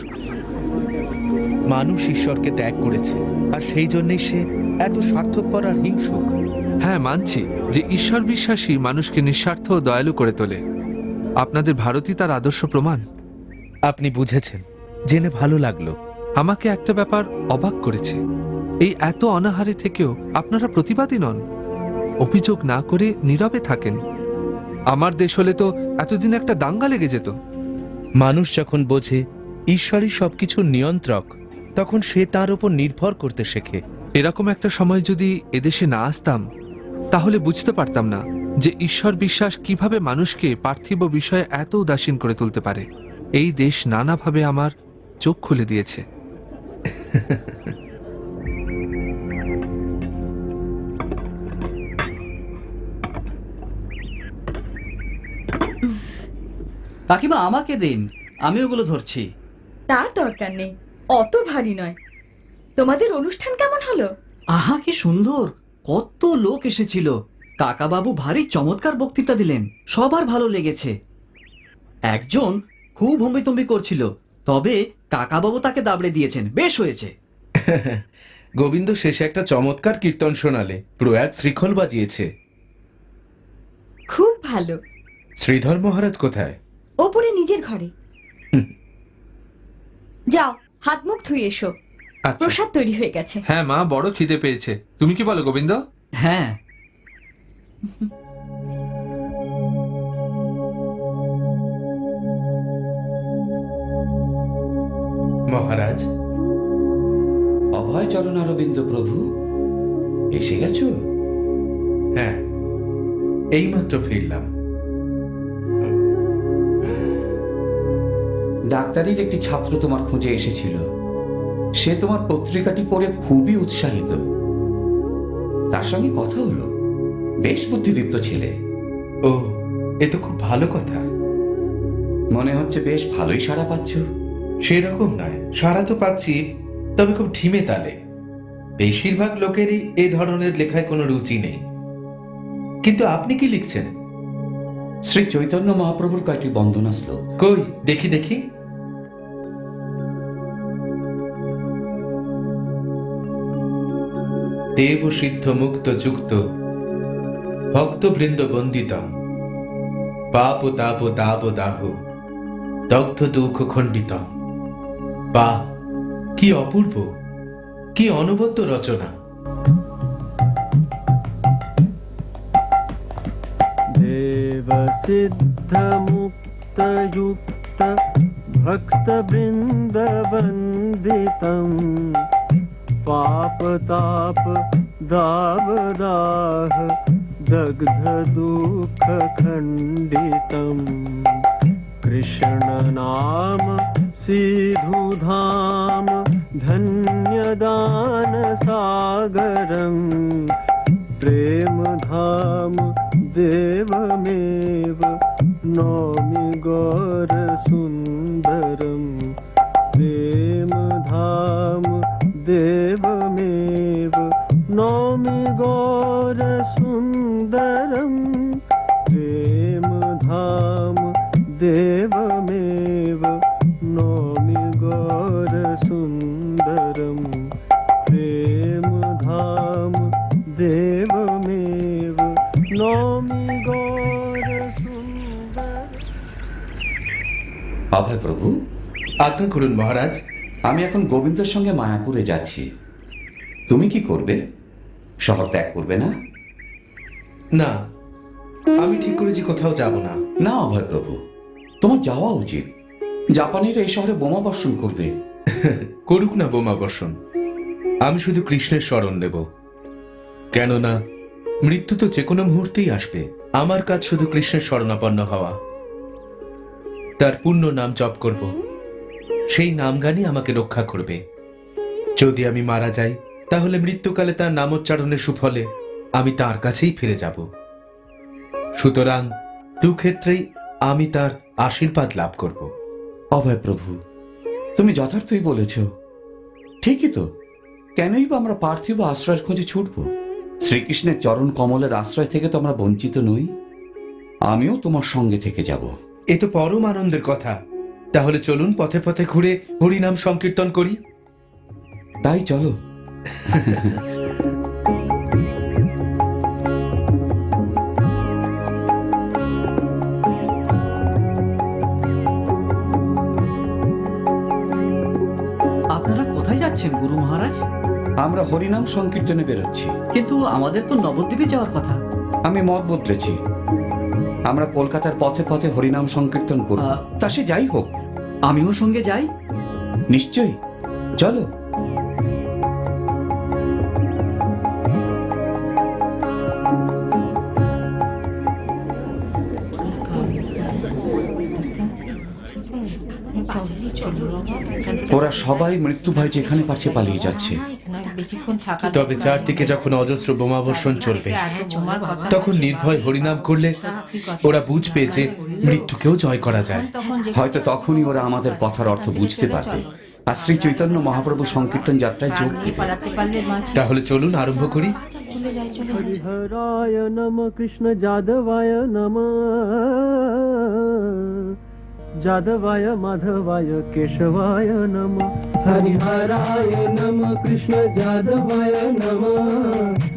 [SPEAKER 6] মানুষ ঈশ্বরকে ত্যাগ করেছে, আর সেই জন্যই সে এত স্বার্থপর আর হিংসুক।
[SPEAKER 8] হ্যাঁ, মানছি যে ঈশ্বর বিশ্বাসী মানুষকে নিঃস্বার্থ ও দয়ালু করে তোলে। আপনাদের ভারতই তার আদর্শ প্রমাণ।
[SPEAKER 6] আপনি বুঝেছেন, জেনে ভালো লাগলো।
[SPEAKER 8] আমাকে একটা ব্যাপার অবাক করেছে, এই এত অনাহারে থেকেও আপনারা প্রতিবাদী নন, অভিযোগ না করে নীরবে থাকেন। আমার দেশ হলে তো এতদিন একটা দাঙ্গা লেগে যেত।
[SPEAKER 6] মানুষ যখন বোঝে ঈশ্বরই সবকিছুর নিয়ন্ত্রক, তখন সে তার উপর নির্ভর করতে শেখে।
[SPEAKER 8] এরকম একটা সময় যদি এদেশে না আসতাম, তাহলে বুঝতে পারতাম না যে ঈশ্বর বিশ্বাস কিভাবে মানুষকে পার্থিব বিষয়ে এত উদাসীন করে তুলতে পারে। এই দেশ নানাভাবে আমার চোখ খুলে দিয়েছে।
[SPEAKER 10] কাকিমা আমাকে দিন, আমি ওগুলো ধরছি।
[SPEAKER 5] তার দরকার নেই, অত ভারী নয়। তোমাদের অনুষ্ঠান কেমন হলো?
[SPEAKER 10] আহা কি সুন্দর, কত লোক এসেছিল। কাকাবাবু ভারী চমৎকার বক্তৃতা দিলেন, সবার ভালো লেগেছে। একজন খুব হম্বিতম্বি করছিল, তবে কাকাবাবু তাকে দাবড়ে দিয়েছেন, বেশ হয়েছে।
[SPEAKER 6] গোবিন্দ শেষে একটা চমৎকার কীর্তন শোনালে, প্রয়াগ শ্রীখল বাজিয়েছে।
[SPEAKER 5] খুব ভালো।
[SPEAKER 6] শ্রীধর মহারাজ কোথায়?
[SPEAKER 5] ওপরে নিজের ঘরে। যাও, হাত মুখ ধুয়ে এসো, প্রসাদ তৈরি হয়ে গেছে।
[SPEAKER 8] হ্যাঁ মা, বড় খিদে পেয়েছে। তুমি কি বলো গোবিন্দ?
[SPEAKER 10] হ্যাঁ।
[SPEAKER 6] মহারাজ।
[SPEAKER 14] অভয় চরণ অরবিন্দ প্রভু, এসে গেছো?
[SPEAKER 6] হ্যাঁ, এইমাত্র ফিরলাম।
[SPEAKER 14] ডাক্তারির একটি ছাত্র তোমার খোঁজে এসেছিল। সে তোমার পত্রিকাটি পড়ে খুবই উৎসাহিত। তার সঙ্গে কথা হলো, বেশ বুদ্ধিদীপ্ত ছেলে।
[SPEAKER 6] ও, এ তো খুব ভালো কথা।
[SPEAKER 14] মনে হচ্ছে বেশ ভালোই সাড়া পাচ্ছ।
[SPEAKER 6] সেরকম নয়, সাড়া তো পাচ্ছি, তবে খুব ঢিমে তালে। বেশিরভাগ লোকেরই এই ধরনের লেখায় কোনো রুচি নেই। কিন্তু আপনি কি লিখছেন?
[SPEAKER 14] শ্রী চৈতন্য মহাপ্রভুর কয়েকটি বন্দনা শ্লোক।
[SPEAKER 6] কই দেখি দেখি। দেব সিদ্ধ মুক্ত যুক্ত ভক্তবৃন্দ বন্দিতম পাপ তাপ তাপ দাহ দগ্ধ দুঃখ খণ্ডিতম। বাহ, কি অপূর্ব, কি অনবদ্য রচনা।
[SPEAKER 16] देव सिद्ध मुक्त युक्त भक्त वृंद वंदितम पाप ताप दाव दाह दग्ध दुख खंडितम कृष्ण नाम सिधु धाम धन्य दान सागरम प्रेम धाम देवमेव नौमि गौर सुंदरम प्रेम धाम देवमेव नौमि गौर सुंदरम प्रेम धाम देवमेव नौमि गौर सुंदरम प्रेम धाम देवमेव नौमि गौर सुंदरम।
[SPEAKER 14] অভয় প্রভু,
[SPEAKER 6] আজ্ঞা করুন মহারাজ।
[SPEAKER 14] আমি এখন গোবিন্দের সঙ্গে মায়াপুরে যাচ্ছি। তুমি কি করবে? শহর ত্যাগ করবে না?
[SPEAKER 6] না, আমি ঠিক করেছি কোথাও যাব না।
[SPEAKER 14] না অভয় প্রভু, তোমার যাওয়া উচিত। জাপানিরা এই শহরে বোমা বর্ষণ করবে,
[SPEAKER 6] করুক না বোমা বর্ষণ, আমি শুধু কৃষ্ণের শরণ নেব। কেননা মৃত্যু তো যে কোনো মুহূর্তেই আসবে। আমার কাজ শুধু কৃষ্ণের শরণাপন্ন হওয়া, তার পূর্ণ নাম জপ করব। সেই নামগানই আমাকে রক্ষা করবে। যদি আমি মারা যাই, তাহলে মৃত্যুকালে তার নামোচ্চারণের সুফলে আমি তার কাছেই ফিরে যাব। সুতরাং দুক্ষেত্রেই আমি তার আশীর্বাদ লাভ করব।
[SPEAKER 14] অভয় প্রভু, তুমি যথার্থই বলেছ। ঠিকই তো, কেনই বা আমরা পার্থিব আশ্রয়ের খোঁজে ছুটব? শ্রীকৃষ্ণের চরণ কমলের আশ্রয় থেকে তো আমরা বঞ্চিত নই। আমিও তোমার সঙ্গে থেকে যাব।
[SPEAKER 6] এ তো পরম আনন্দের কথা। তাহলে চলুন পথে পথে ঘুরে হরিনাম সংকীর্তন করি।
[SPEAKER 14] তাই চলো।
[SPEAKER 10] আপনারা কোথায় যাচ্ছেন গুরু মহারাজ?
[SPEAKER 14] আমরা হরিনাম সংকীর্তনে বেরোচ্ছি।
[SPEAKER 10] কিন্তু আমাদের তো নবদ্বীপে যাওয়ার কথা।
[SPEAKER 14] আমি মত বদলেছি। আমরা কলকাতার পথে পথে হরিনাম সংকীর্তন করব। তা সে যাই হোক,
[SPEAKER 10] আমিও সঙ্গে যাই।
[SPEAKER 14] নিশ্চয়ই, চলো। ওরা সবাই মৃত্যু ভয় যেখানে পারছে পালিয়ে যাচ্ছে।
[SPEAKER 6] তবে চারদিকে যখন অজস্র বোমাবর্ষণ চলবে, তখন নির্ভয় হরিনাম করলে ওরা বুঝবে যে মৃত্যুকেও জয় করা যায়।
[SPEAKER 14] হয়তো তখনই ওরা আমাদের কথার অর্থ বুঝতে পারবে আর শ্রী চৈতন্য মহাপ্রভু সংকীর্তন যাত্রায় যোগ দেবে।
[SPEAKER 6] তাহলে চলুন আরম্ভ করি।
[SPEAKER 16] হরিহরায় নম কৃষ্ণ যাদবায় নম, যাদবায় মাধবায় কেশবায় নম। হরিহরায় নম কৃষ্ণ যাদবায় নম,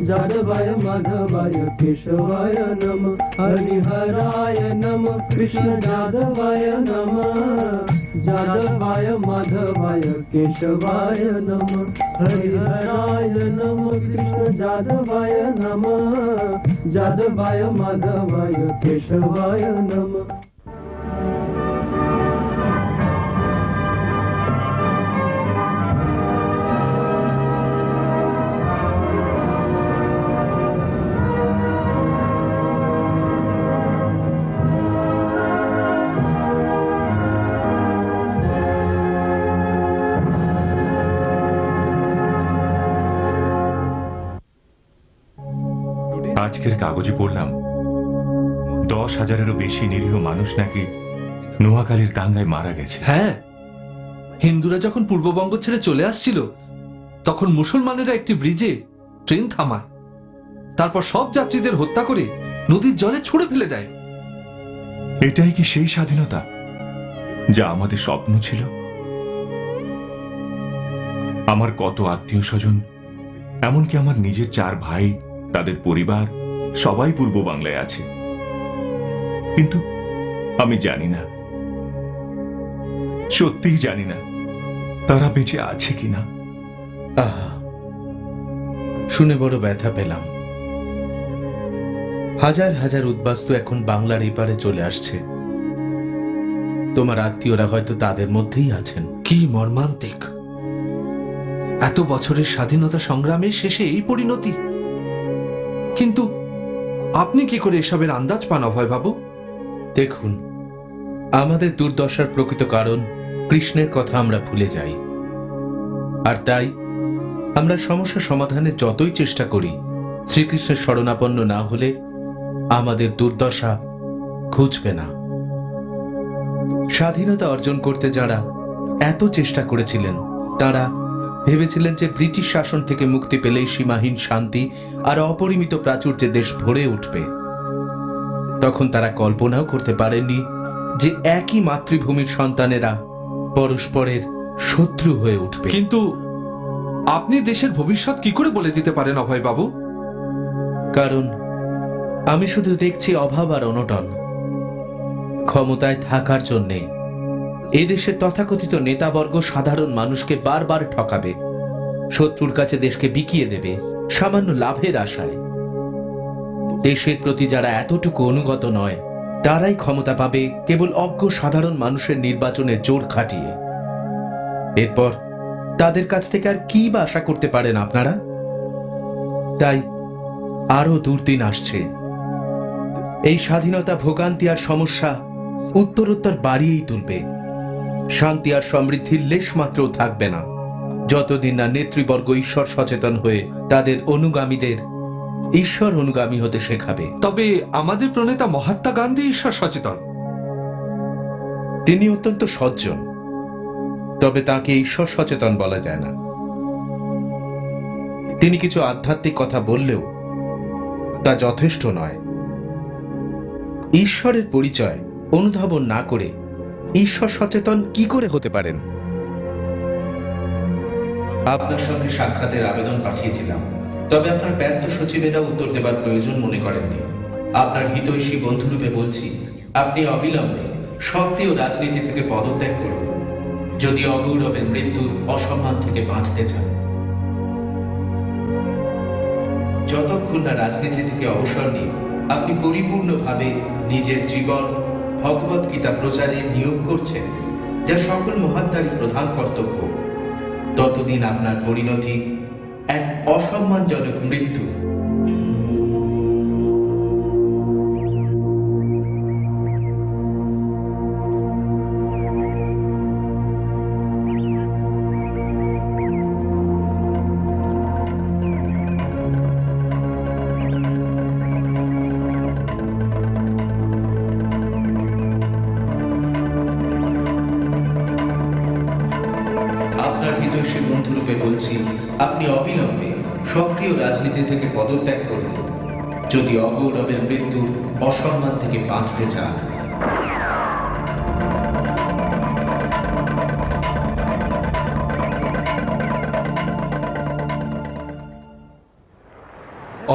[SPEAKER 16] যাদবায় মাধবায় কেশবায় নম। হরিহরায় নম কৃষ্ণ যাদবায় নম, যাদবায় মাধবায় কেশবায় নম। হরিহরায় নম কৃষ্ণ যাদবায় নম, যাদবায় মাধবায় কেশবায় নম।
[SPEAKER 13] আজকের কাগজে পড়লাম 10,000-এরও বেশি নিরীহ মানুষ নাকি নোয়াখালীর দাঙ্গায় মারা গেছে।
[SPEAKER 8] হ্যাঁ, হিন্দুরা যখন পূর্ববঙ্গ ছেড়ে চলে আসছিল, তখন মুসলমানেরা একটি ব্রিজে ট্রেন থামায়, তারপর সব যাত্রীদের হত্যা করে নদীর জলে ছুঁড়ে ফেলে দেয়।
[SPEAKER 13] এটাই কি সেই স্বাধীনতা যা আমাদের স্বপ্ন ছিল? আমার কত আত্মীয় স্বজন, এমনকি আমার নিজের 4 ভাই, তাদের পরিবার সবাই পূর্ব বাংলায় আছে, কিন্তু আমি জানি না, সত্যিই জানি না তারা বেঁচে আছে কিনা।
[SPEAKER 6] আহা, শুনে বড় ব্যথা পেলাম। হাজার হাজার উদ্বাস্তু এখন বাংলার এপারে চলে আসছে। তোমার আত্মীয়রা হয়তো তাদের মধ্যেই আছেন।
[SPEAKER 8] কি মর্মান্তিক! এত বছরের স্বাধীনতা সংগ্রামের শেষে এই পরিণতি। কিন্তু আপনি কি করে এসবের আন্দাজ পান অভয় বাবু?
[SPEAKER 6] দেখুন, আমাদের দুর্দশার প্রকৃত কারণ কৃষ্ণের কথা আমরা ভুলে যাই, আর তাই আমরা সমস্যা সমাধানের যতই চেষ্টা করি, শ্রীকৃষ্ণের শরণাপন্ন না হলে আমাদের দুর্দশা ঘুচবে না। স্বাধীনতা অর্জন করতে যারা এত চেষ্টা করেছিলেন, তারা ভেবেছিলেন যে ব্রিটিশ শাসন থেকে মুক্তি পেলেই সীমাহীন শান্তি আর অপরিমিত প্রাচুর্যে দেশ ভরে উঠবে। তখন তারা কল্পনাও করতে পারেননি যে একই মাতৃভূমির সন্তানেরা পরস্পরের শত্রু হয়ে উঠবে।
[SPEAKER 8] কিন্তু আপনি দেশের ভবিষ্যৎ কি করে বলে দিতে পারেন অভয় বাবু?
[SPEAKER 6] কারণ আমি শুধু দেখছি অভাব আর অনটন। ক্ষমতায় থাকার জন্যে এদেশের তথাকথিত নেতাবর্গ সাধারণ মানুষকে বারবার ঠকাবে, শত্রুর কাছে দেশকে বিকিয়ে দেবে সামান্য লাভের আশায়। দেশের প্রতি যারা এতটুকু অনুগত নয়, তারাই ক্ষমতা পাবে কেবল অজ্ঞ সাধারণ মানুষের নির্বাচনে জোর খাটিয়ে। এরপর তাদের কাছ থেকে আর কি বা আশা করতে পারেন আপনারা? তাই আরো দুর্দিন আসছে। এই স্বাধীনতা ভোগান্তি আর সমস্যা উত্তরোত্তর বাড়িয়েই তুলবে। শান্তি আর সমৃদ্ধির লেশ মাত্রও থাকবে না যতদিন না নেতৃবর্গ ঈশ্বর সচেতন হয়ে তাদের অনুগামীদের ঈশ্বর অনুগামী হতে শেখাবে।
[SPEAKER 8] তবে আমাদের প্রণেতা মহাত্মা গান্ধী ঈশ্বর সচেতন।
[SPEAKER 6] তিনি অত্যন্ত সজ্জন, তবে তাকে ঈশ্বর সচেতন বলা যায় না। তিনি কিছু আধ্যাত্মিক কথা বললেও তা যথেষ্ট নয়। ঈশ্বরের পরিচয় অনুধাবন না করে ঈশ্বর সচেতন কি করে হতে পারেন? আপনার সঙ্গে সাক্ষাতের আবেদন পাঠিয়েছিলাম, তবে আপনার ব্যস্ত সচিবেরা উত্তর দেবার প্রয়োজন মনে করেননি। আপনার হিতৈষী বন্ধুরূপে বলছি, আপনি অবিলম্বে সক্রিয় রাজনীতি থেকে পদত্যাগ করুন যদি অগৌরবের মৃত্যুর অসম্মান থেকে বাঁচতে চান। যতক্ষণ না রাজনীতি থেকে অবসর নিয়ে আপনি পরিপূর্ণভাবে নিজের জীবন ভগবত গীতা প্রচারে নিয়োগ করছেন, যা সকল মহাত্মারই প্রধান কর্তব্য, ততদিন আপনার পরিণতি এক অসম্মানজনক মৃত্যু। আপনার হিতৈষী বন্ধুরূপে বলছি, আপনি অবিলম্বে সক্রিয় রাজনীতি থেকে পদত্যাগ করুন যদি অগৌরবের মৃত্যুর অসম্মান থেকে বাঁচতে চান।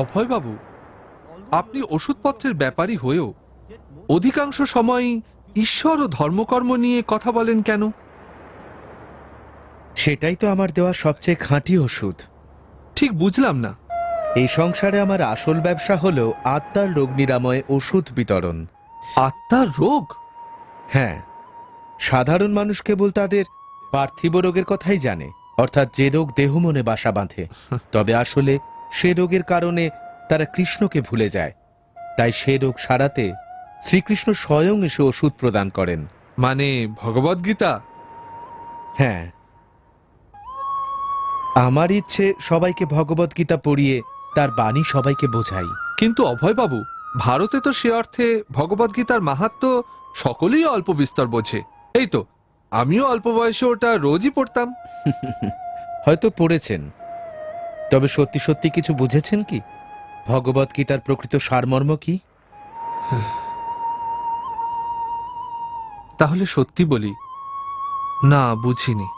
[SPEAKER 8] অভয়বাবু, আপনি ওষুধপত্রের ব্যাপারী হয়েও অধিকাংশ সময়ই ঈশ্বর ও ধর্মকর্ম নিয়ে কথা বলেন কেন?
[SPEAKER 6] সেটাই তো আমার দেওয়া সবচেয়ে খাঁটি ওষুধ।
[SPEAKER 8] ঠিক বুঝলাম না।
[SPEAKER 6] এই সংসারে আমার আসল ব্যবসা হলো আত্মার রোগ নিরাময় ওষুধ বিতরণ।
[SPEAKER 8] আত্মার রোগ?
[SPEAKER 6] হ্যাঁ, সাধারণ মানুষ কেবল তাদের পার্থিব রোগের কথাই জানে, অর্থাৎ যে রোগ দেহ মনে বাসা বাঁধে। তবে আসলে সে রোগের কারণে তারা কৃষ্ণকে ভুলে যায়। তাই সে রোগ সারাতে শ্রীকৃষ্ণ স্বয়ং এসে ওষুধ প্রদান করেন।
[SPEAKER 8] মানে ভগবদ্গীতা?
[SPEAKER 6] হ্যাঁ, আমার ইচ্ছে সবাইকে ভগবদ্গীতা পড়িয়ে তার বাণী সবাইকে বোঝাই।
[SPEAKER 8] কিন্তু অভয়বাবু, ভারতে তো সে অর্থে ভগবদ্গীতার মাহাত্ম্য সকলেই অল্প বিস্তর বোঝে। এই তো আমিও অল্প বয়সে ওটা রোজই পড়তাম।
[SPEAKER 6] হয়তো পড়েছেন, তবে সত্যি সত্যি কিছু বুঝেছেন কি? ভগবদ্গীতার প্রকৃত সারমর্ম কি?
[SPEAKER 8] তাহলে সত্যি বলি, না, বুঝিনি।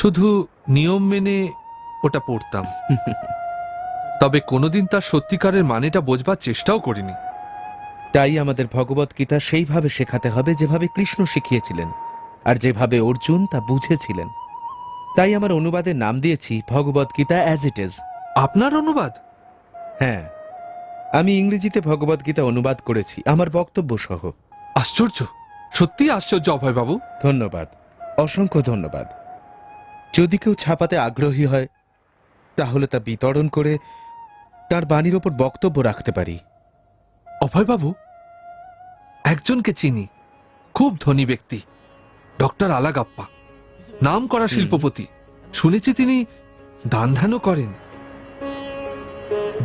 [SPEAKER 8] শুধু নিয়ম মেনে ওটা পড়তাম, তবে কোনোদিন তার সত্যিকারের মানেটা বোঝবার চেষ্টাও করিনি।
[SPEAKER 6] তাই আমাদের ভগবদ্গীতা সেইভাবে শেখাতে হবে যেভাবে কৃষ্ণ শিখিয়েছিলেন, আর যেভাবে অর্জুন তা বুঝেছিলেন। তাই আমার অনুবাদের নাম দিয়েছি ভগবদ্গীতা অ্যাজ ইট ইজ।
[SPEAKER 8] আপনার অনুবাদ?
[SPEAKER 6] হ্যাঁ, আমি ইংরেজিতে ভগবদ্গীতা অনুবাদ করেছি আমার বক্তব্য সহ।
[SPEAKER 8] আশ্চর্য, সত্যি আশ্চর্য অভয়বাবু।
[SPEAKER 6] ধন্যবাদ, অসংখ্য ধন্যবাদ। যদি কেউ ছাপাতে আগ্রহী হয় তাহলে তা বিতরণ করে তার বাণীর ওপর বক্তব্য রাখতে পারি।
[SPEAKER 8] অভয়বাবু, একজনকে চিনি, খুব ধনী ব্যক্তি, ডক্টর আলাগাপ্পা, নাম করা শিল্পপতি। শুনেছি তিনি দান ধ্যানও করেন।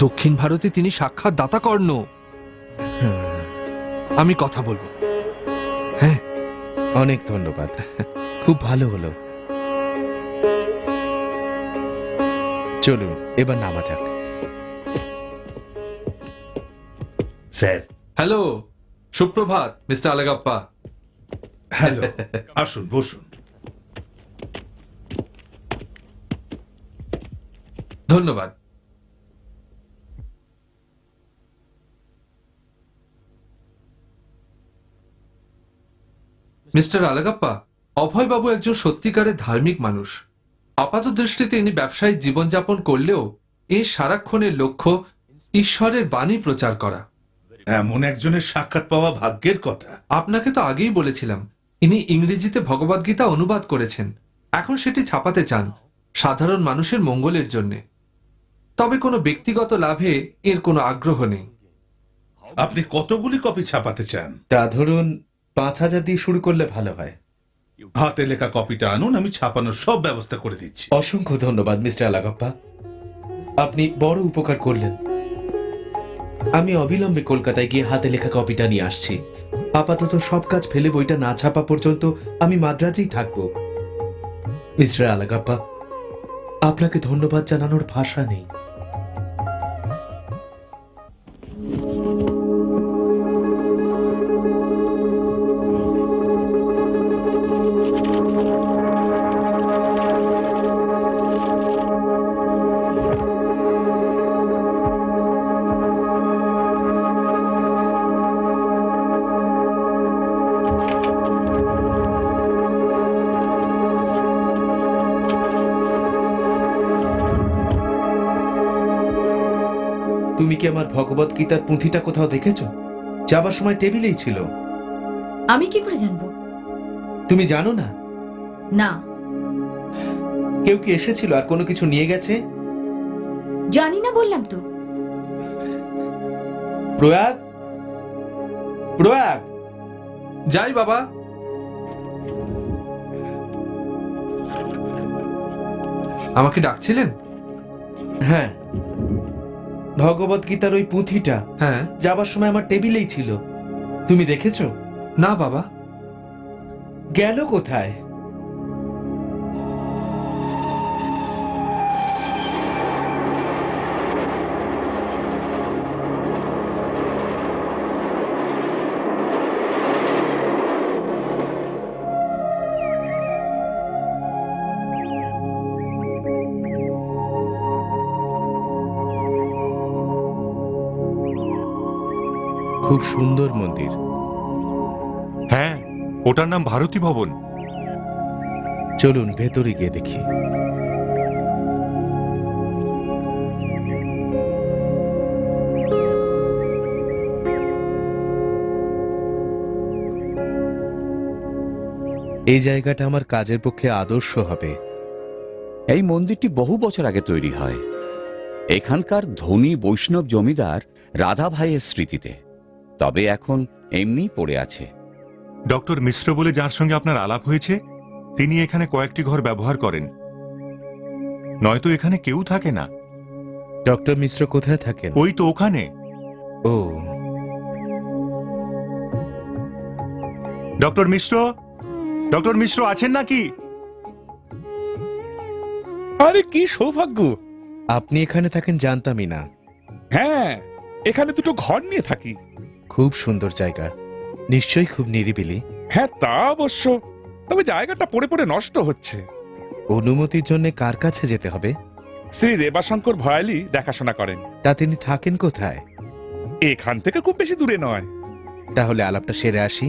[SPEAKER 8] দক্ষিণ ভারতে তিনি সাক্ষাৎ দাতা কর্ণ। আমি কথা বলবো। হ্যাঁ,
[SPEAKER 6] অনেক ধন্যবাদ, খুব ভালো হলো। চলুন এবার নামা যাক।
[SPEAKER 9] স্যার।
[SPEAKER 8] হ্যালো, সুপ্রভাত মিস্টার আলাগাপ্পা।
[SPEAKER 13] হ্যালো, আসুন বসুন।
[SPEAKER 8] ধন্যবাদ। মিস্টার আলাগাপ্পা, অভয়বাবু একজন সত্যিকারের ধার্মিক মানুষ। আপাত দৃষ্টিতে ইনি ব্যবসায়িক জীবনযাপন করলেও এর সারাক্ষণের লক্ষ্য ঈশ্বরের বাণী প্রচার করা।
[SPEAKER 13] এমন একজনের সাক্ষাৎ পাওয়া ভাগ্যের কথা।
[SPEAKER 8] আপনাকে তো আগেই বলেছিলাম ইনি ইংরেজিতে ভগবদ্গীতা অনুবাদ করেছেন, এখন সেটি ছাপাতে চান সাধারণ মানুষের মঙ্গলের জন্য। তবে কোনো ব্যক্তিগত লাভে এর কোনো আগ্রহ নেই।
[SPEAKER 15] আপনি কতগুলি কপি ছাপাতে চান?
[SPEAKER 6] তা ধরুন 5,000 দিয়ে শুরু করলে ভালো হয়।
[SPEAKER 15] হাতে লেখা কপিটা আনুন, আমি ছাপানোর সব ব্যবস্থা করে দিচ্ছি।
[SPEAKER 6] অসংখ্য ধন্যবাদ মিস্টার আলাগপ্পা, আপনি বড় উপকার করলেন। আমি অবিলম্বে কলকাতায় গিয়ে হাতে লেখা কপিটা নিয়ে আসছি। আপাতত সব কাজ ফেলে বইটা না ছাপা পর্যন্ত আমি মাদ্রাজেই থাকব। মিস্টার আলাগপ্পা, আপনাকে ধন্যবাদ জানানোর ভাষা নেই। তুমি কি আমার ভগবত গীতার পুঁথিটা কোথাও দেখেছো? যাবার সময় টেবিলেই ছিল।
[SPEAKER 5] আমি কি করে জানবো?
[SPEAKER 6] তুমি জানো না?
[SPEAKER 5] না।
[SPEAKER 6] কেউ কি এসেছিল আর কোনো কিছু নিয়ে গেছে?
[SPEAKER 5] জানি না বললাম তো।
[SPEAKER 6] প্রয়াগ, প্রয়াগ।
[SPEAKER 8] যাই বাবা। আমাকে ডাকছিলেন?
[SPEAKER 6] হ্যাঁ, ভগবত গীতার ওই পুঁথিটা
[SPEAKER 8] হ্যাঁ
[SPEAKER 6] যাবার সময় আমার টেবিলেই ছিল। তুমি দেখেছো?
[SPEAKER 8] না বাবা।
[SPEAKER 6] গেল কোথায়? খুব সুন্দর মন্দির।
[SPEAKER 13] হ্যাঁ, ওটার নাম ভারতী ভবন।
[SPEAKER 6] চলুন ভেতরে গিয়ে দেখি। এই জায়গাটা আমার কাজের পক্ষে আদর্শ হবে।
[SPEAKER 14] এই মন্দিরটি বহু বছর আগে তৈরি হয় এখানকার ধনী বৈষ্ণব জমিদার রাধা ভাইয়ের স্মৃতিতে। তবে এখন এমনি পড়ে আছে।
[SPEAKER 13] ডক্টর মিশ্র বলে যার সঙ্গে আপনার আলাপ হয়েছে, তিনি এখানে কয়েকটি ঘর ব্যবহার করেন, নয়তো এখানে কেউ থাকে না।
[SPEAKER 6] ডক্টর মিশ্র কোথায় থাকেন?
[SPEAKER 13] ওই তো ওখানে।
[SPEAKER 6] ও,
[SPEAKER 13] ডক্টর মিশ্র, ডক্টর মিশ্র আছেন নাকি?
[SPEAKER 19] আরে কি সৌভাগ্য!
[SPEAKER 6] আপনি এখানে থাকেন জানতামই না।
[SPEAKER 19] হ্যাঁ, এখানে দুটো ঘর নিয়ে থাকি।
[SPEAKER 6] খুব সুন্দর জায়গা, নিশ্চয়ই খুব নিরিবিলি।
[SPEAKER 19] হ্যাঁ তা অবশ্য, তবে জায়গাটা পড়ে পড়ে নষ্ট হচ্ছে।
[SPEAKER 6] অনুমতির জন্য কার কাছে যেতে হবে?
[SPEAKER 19] শ্রী রেবাশঙ্কর ভয়ালি দেখাশোনা করেন।
[SPEAKER 6] তা তিনি থাকেন কোথায়?
[SPEAKER 19] এখান থেকে খুব বেশি দূরে নয়।
[SPEAKER 6] তাহলে আলাপটা সেরে আসি।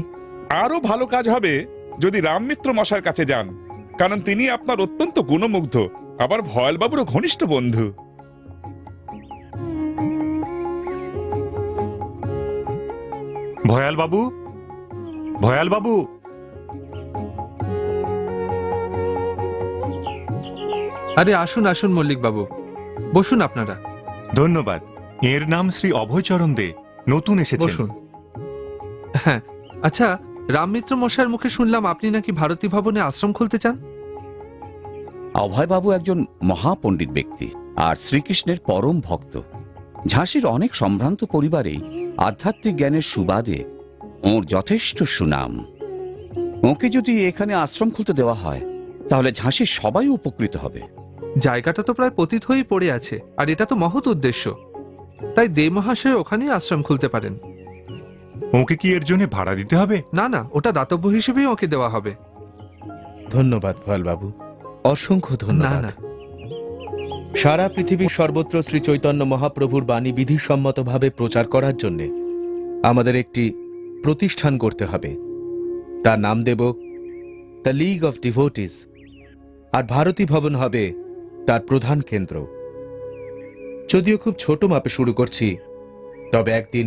[SPEAKER 19] আরো ভালো কাজ হবে যদি রামমিত্র মশাইয়ের কাছে যান, কারণ তিনি আপনার অত্যন্ত গুণমুগ্ধ, আবার ভয়ালবাবুরও ঘনিষ্ঠ বন্ধু।
[SPEAKER 13] ভয়াল বাবু, ভয়াল বাবু।
[SPEAKER 8] আরে আসুন আসুন মল্লিক বাবু, বসুন আপনারা।
[SPEAKER 13] ধন্যবাদ। এর নাম শ্রী অভয়চরণ দে, নতুন এসেছেন।
[SPEAKER 8] বসুন। হ্যাঁ, আচ্ছা, রামমিত্র মশাইয়ের মুখে শুনলাম আপনি নাকি ভারতী ভবনে আশ্রম খুলতে চান।
[SPEAKER 14] অভয়বাবু একজন মহাপণ্ডিত ব্যক্তি আর শ্রীকৃষ্ণের পরম ভক্ত। ঝাঁসির অনেক সম্ভ্রান্ত পরিবারেই আধ্যাত্মিক জ্ঞানের সুবাদে ওর যথেষ্ট সুনাম। ওকে যদি এখানে আশ্রম খুলতে দেওয়া হয় তাহলে ঝাঁসির সবাই উপকৃত হবে।
[SPEAKER 8] জায়গাটা তো প্রায় পতিত হয়েই পড়ে আছে, আর এটা তো মহৎ উদ্দেশ্য। তাই দে মহাশয় ওখানেই আশ্রম খুলতে পারেন।
[SPEAKER 13] ওকে কি এর জন্য ভাড়া দিতে হবে?
[SPEAKER 8] না না, ওটা দাতব্য হিসেবেই ওকে দেওয়া হবে।
[SPEAKER 6] ধন্যবাদ ভয়াল বাবু, অসংখ্য ধন্যবাদ। সারা পৃথিবীর সর্বত্র শ্রী চৈতন্য মহাপ্রভুর বাণী বিধিসম্মতভাবে প্রচার করার জন্য আমাদের একটি প্রতিষ্ঠান করতে হবে। তার নাম দেব দ্য লিগ অফ ডিভোটিস, আর ভারতী ভবন হবে তার প্রধান কেন্দ্র। যদিও খুব ছোট মাপে শুরু করছি, তবে একদিন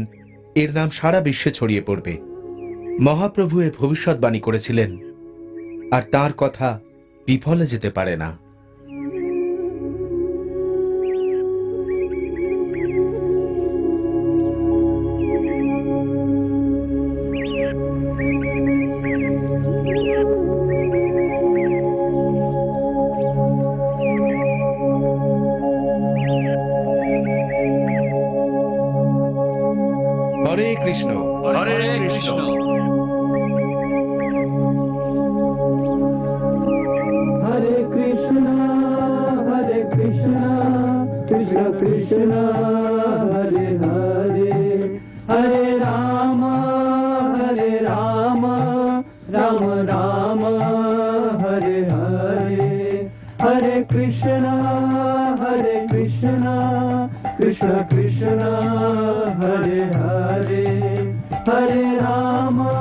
[SPEAKER 6] এর নাম সারা বিশ্বে ছড়িয়ে পড়বে। মহাপ্রভু এর ভবিষ্যৎবাণী করেছিলেন, আর তার কথা বিফলে যেতে পারে না। হরে কৃষ্ণ।
[SPEAKER 3] হরে Krishna.
[SPEAKER 16] Hare Krishna, Krishna Krishna, Hare Hare, Hare Rama, Rama Rama, Hare Hare, Hare Krishna, Krishna Krishna, Hare Hare, Hare Rama,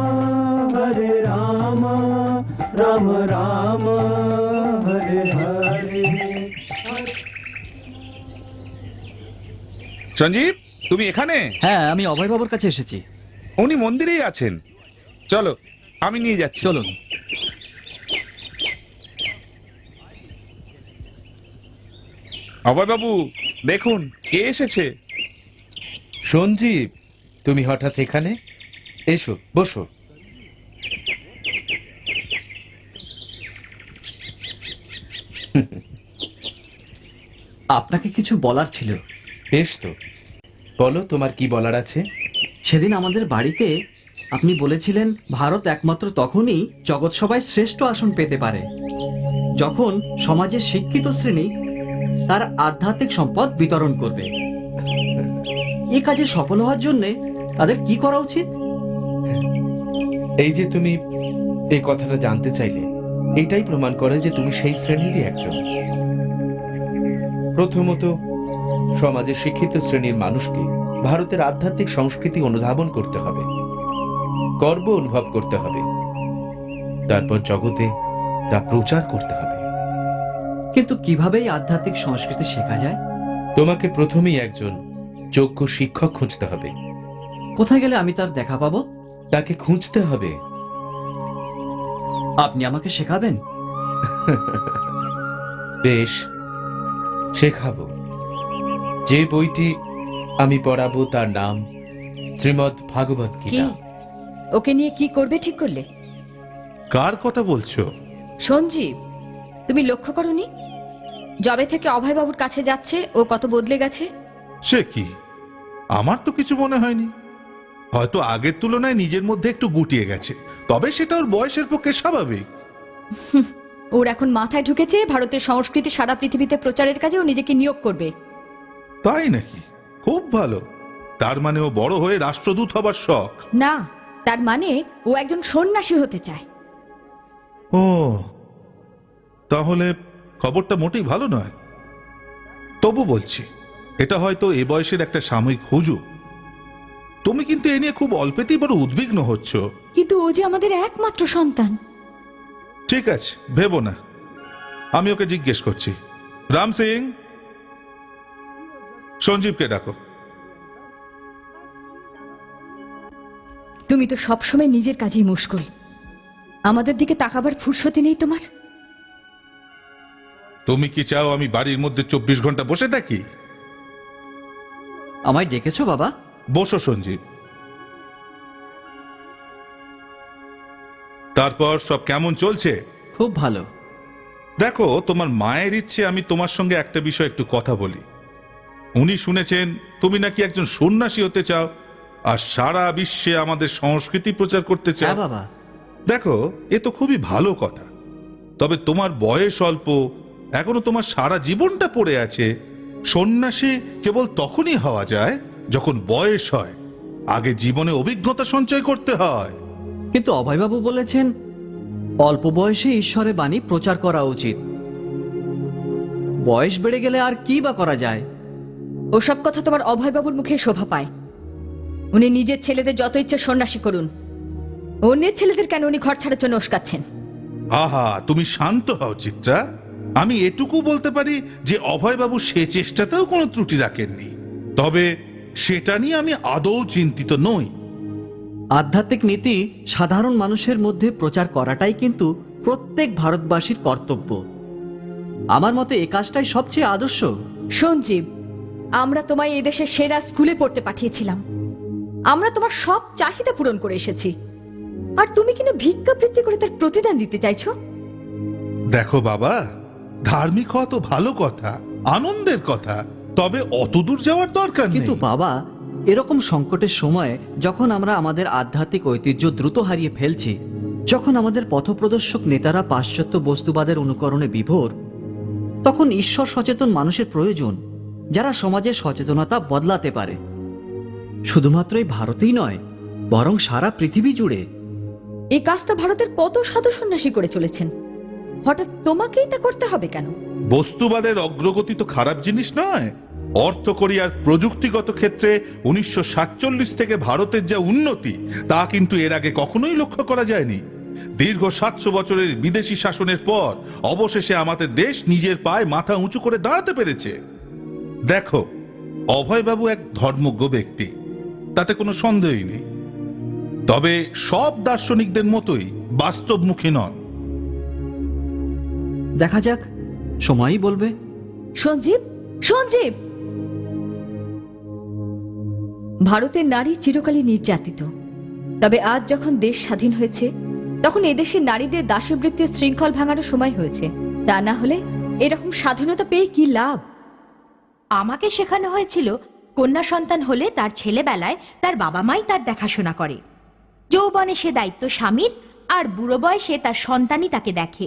[SPEAKER 16] Rama Rama, Hare Hare.
[SPEAKER 19] Sanjeev, তুমি এখানে?
[SPEAKER 10] হ্যাঁ, আমি অভয় বাবুর কাছে এসেছি।
[SPEAKER 19] উনি মন্দিরেই আছেন, চলো আমি নিয়ে যাচ্ছি।
[SPEAKER 10] চলুন।
[SPEAKER 19] অভয়বাবু, দেখুন কে এসেছে।
[SPEAKER 6] সঞ্জীব, তুমি হঠাৎ এখানে? এসো, বসো।
[SPEAKER 10] আপনাকে কিছু বলার ছিল।
[SPEAKER 6] বেশ তো, বলো তোমার কি বলার আছে।
[SPEAKER 10] সেদিন আমাদের বাড়িতে আপনি বলেছিলেন ভারত একমাত্র তখনই জগৎ সভায় শ্রেষ্ঠ আসন পেতে পারে যখন সমাজের শিক্ষিত শ্রেণী তার আধ্যাত্মিক সম্পদ বিতরণ করবে। এ কাজে সফল হওয়ার জন্য তাদের কি করা উচিত?
[SPEAKER 6] এই যে তুমি এই কথাটা জানতে চাইলে, এটাই প্রমাণ করে যে তুমি সেই শ্রেণীরই একজন। প্রথমত, সমাজের শিক্ষিত শ্রেণীর মানুষকে ভারতের আধ্যাত্মিক সংস্কৃতি অনুধাবন করতে হবে, গর্ব অনুভব করতে হবে, তারপর জগতে তা প্রচার করতে হবে।
[SPEAKER 10] কিন্তু কিভাবে এই আধ্যাত্মিক সংস্কৃতি শেখা যায়?
[SPEAKER 6] তোমাকে প্রথমেই একজন যোগ্য শিক্ষক খুঁজতে হবে।
[SPEAKER 10] কোথায় গেলে আমি তার দেখা পাবো?
[SPEAKER 6] তাকে খুঁজতে হবে।
[SPEAKER 10] আপনি আমাকে শেখাবেন?
[SPEAKER 6] বেশ, শেখাবো। যে বইটি আমি পড়াবো তার নাম শ্রীমদ্ ভাগবত
[SPEAKER 5] কি
[SPEAKER 6] গীতা।
[SPEAKER 5] ওকে নিয়ে কি করবে ঠিক করলে?
[SPEAKER 15] কার কথা বলছো?
[SPEAKER 5] সঞ্জীব, তুমি লক্ষ্য করনি যবে থেকে অভয়বাবুর কাছে যাচ্ছে ও কত বদলে গেছে?
[SPEAKER 15] সে কি, আমার তো কিছু মনে হয়নি। হয়তো আগের তুলনায় নিজের মধ্যে একটু গুটিয়ে গেছে, তবে সেটা ওর বয়সের পক্ষে স্বাভাবিক।
[SPEAKER 5] ওর এখন মাথায় ঢুকেছে ভারতের সংস্কৃতি সারা পৃথিবীতে প্রচারের কাজে ও নিজেকে নিয়োগ করবে।
[SPEAKER 15] তাই নাকি? খুব ভালো। তার মানে ও বড় হয়ে রাষ্ট্রদূত হবার শখ?
[SPEAKER 5] না, তার মানে ও একজন সন্ন্যাসী হতে চায়।
[SPEAKER 15] ও, তাহলে খবরটা মোটেই ভালো নয়। তবু বলছি, এটা হয়তো এ বয়সের একটা সাময়িক হুজুগ। তুমি কিন্তু এ নিয়ে খুব অল্পেতেই বড় উদ্বিগ্ন হচ্ছ।
[SPEAKER 5] কিন্তু ও যে আমাদের একমাত্র সন্তান।
[SPEAKER 15] ঠিক আছে, ভেবো না। আমি ওকে জিজ্ঞেস করছি। রাম সিং, সঞ্জীবকে ডাকো।
[SPEAKER 5] তুমি তো সবসময় নিজের কাজেই মুশকুল, আমাদের দিকে তাকাবার ফুরসতি নেই তোমার।
[SPEAKER 15] তুমি কি চাও আমি বাড়ির মধ্যে 24 ঘন্টা বসে থাকি?
[SPEAKER 10] আমায় ডেকেছো বাবা?
[SPEAKER 15] বসো সঞ্জীব। তারপর সব কেমন চলছে?
[SPEAKER 10] খুব ভালো।
[SPEAKER 15] দেখো, তোমার মায়ের ইচ্ছে আমি তোমার সঙ্গে একটা বিষয় একটু কথা বলি। উনি শুনেছেন তুমি নাকি একজন সন্ন্যাসী হতে চাও, আর সারা বিশ্বে আমাদের সংস্কৃতি প্রচার করতে চাও।
[SPEAKER 10] হ্যাঁ বাবা।
[SPEAKER 15] দেখো, এ তো খুবই ভালো কথা। তবে তোমার বয়স অল্প, এখনো তোমার সারা জীবনটা পড়ে আছে। সন্ন্যাসী কেবল তখনই হওয়া যায় যখন বয়স হয়। আগে জীবনে অভিজ্ঞতা সঞ্চয় করতে হয়।
[SPEAKER 10] কিন্তু অভয়বাবু বলেছেন অল্প বয়সে ঈশ্বরের বাণী প্রচার করা উচিত। বয়স বেড়ে গেলে আর কি বা করা যায়?
[SPEAKER 5] ওসব কথা তোমার অভয়বাবুর মুখে শোভা পায়। উনি নিজের ছেলেদের যত ইচ্ছে সন্ন্যাসী করুন, অন্যের ছেলেদের কেন উনি ঘর ছাড়ার জন্য উস্কাচ্ছেন?
[SPEAKER 15] আহা, তুমি শান্ত হও চিত্রা। আমি এটুকু বলতে পারি যে অভয়বাবু সে চেষ্টাতেও কোনো ত্রুটি রাখেননি। তবে সেটা নিয়ে আমি আদৌ চিন্তিত নই।
[SPEAKER 10] আধ্যাত্মিক নীতি সাধারণ মানুষের মধ্যে প্রচার করাটাই কিন্তু প্রত্যেক ভারতবাসীর কর্তব্য। আমার মতে এ কাজটাই সবচেয়ে আদর্শ।
[SPEAKER 5] সঞ্জীব, আমরা তোমায় এদেশের সেরা স্কুলে পড়তে পাঠিয়েছিলাম। আমরা তোমার সব চাহিদা পূরণ করে এসেছি, আর তুমি কিনা ভিক্ষাবৃত্তি করে তার প্রতিদান দিতে চাইছো?
[SPEAKER 15] দেখো বাবা, ধার্মিক হওয়া তো ভালো কথা, আনন্দের কথা, তবে অত দূর যাওয়ার দরকার নেই।
[SPEAKER 10] কিন্তু বাবা, এরকম সংকটের সময় যখন আমরা আমাদের আধ্যাত্মিক ঐতিহ্য দ্রুত হারিয়ে ফেলছি, যখন আমাদের পথপ্রদর্শক নেতারা পাশ্চাত্য বস্তুবাদের অনুকরণে বিভোর, তখন ঈশ্বর সচেতন মানুষের প্রয়োজন, যারা সমাজের সচেতনতা বদলাতে পারে। শুধুমাত্র এই ভারতেই নয়, বরং সারা পৃথিবী জুড়ে।
[SPEAKER 5] এই কাজ তো ভারতের কত সাধু সন্ন্যাসী করে চলেছেন, হঠাৎ তোমাকেই তা করতে হবে কেন?
[SPEAKER 15] বস্তুবাদের অগ্রগতি তো খারাপ জিনিস নয়। অর্থকরী আর প্রযুক্তিগত ক্ষেত্রে 1947 থেকে ভারতের যা উন্নতি, তা কিন্তু এর আগে কখনোই লক্ষ্য করা যায়নি। দীর্ঘ 700 বছরের বিদেশি শাসনের পর অবশেষে আমাদের দেশ নিজের পায়ে মাথা উঁচু করে দাঁড়াতে পেরেছে। দেখো, অভয়বাবু এক ধর্মজ্ঞ ব্যক্তি, তাতে কোনো সন্দেহই নেই। তবে সব দার্শনিকদের মতোই বাস্তবমুখী নন।
[SPEAKER 10] দেখা যাক, সময়ই বলবে।
[SPEAKER 5] সঞ্জীব, সঞ্জীব! ভারতের নারী চিরকালই নির্যাতিত, তবে আজ যখন দেশ স্বাধীন হয়েছে, তখন এদেশের নারীদের দাসবৃত্তির শৃঙ্খল ভাঙারও সময় হয়েছে। তা না হলে এরকম স্বাধীনতা পেয়ে কি লাভ?
[SPEAKER 7] আমাকে শেখানো হয়েছিল কন্যা সন্তান হলে তার ছেলেবেলায় তার বাবা মাই তার দেখাশোনা করে, যৌবনে সে দায়িত্ব স্বামীর, আর বুড়ো বয়সে তার সন্তানই তাকে দেখে।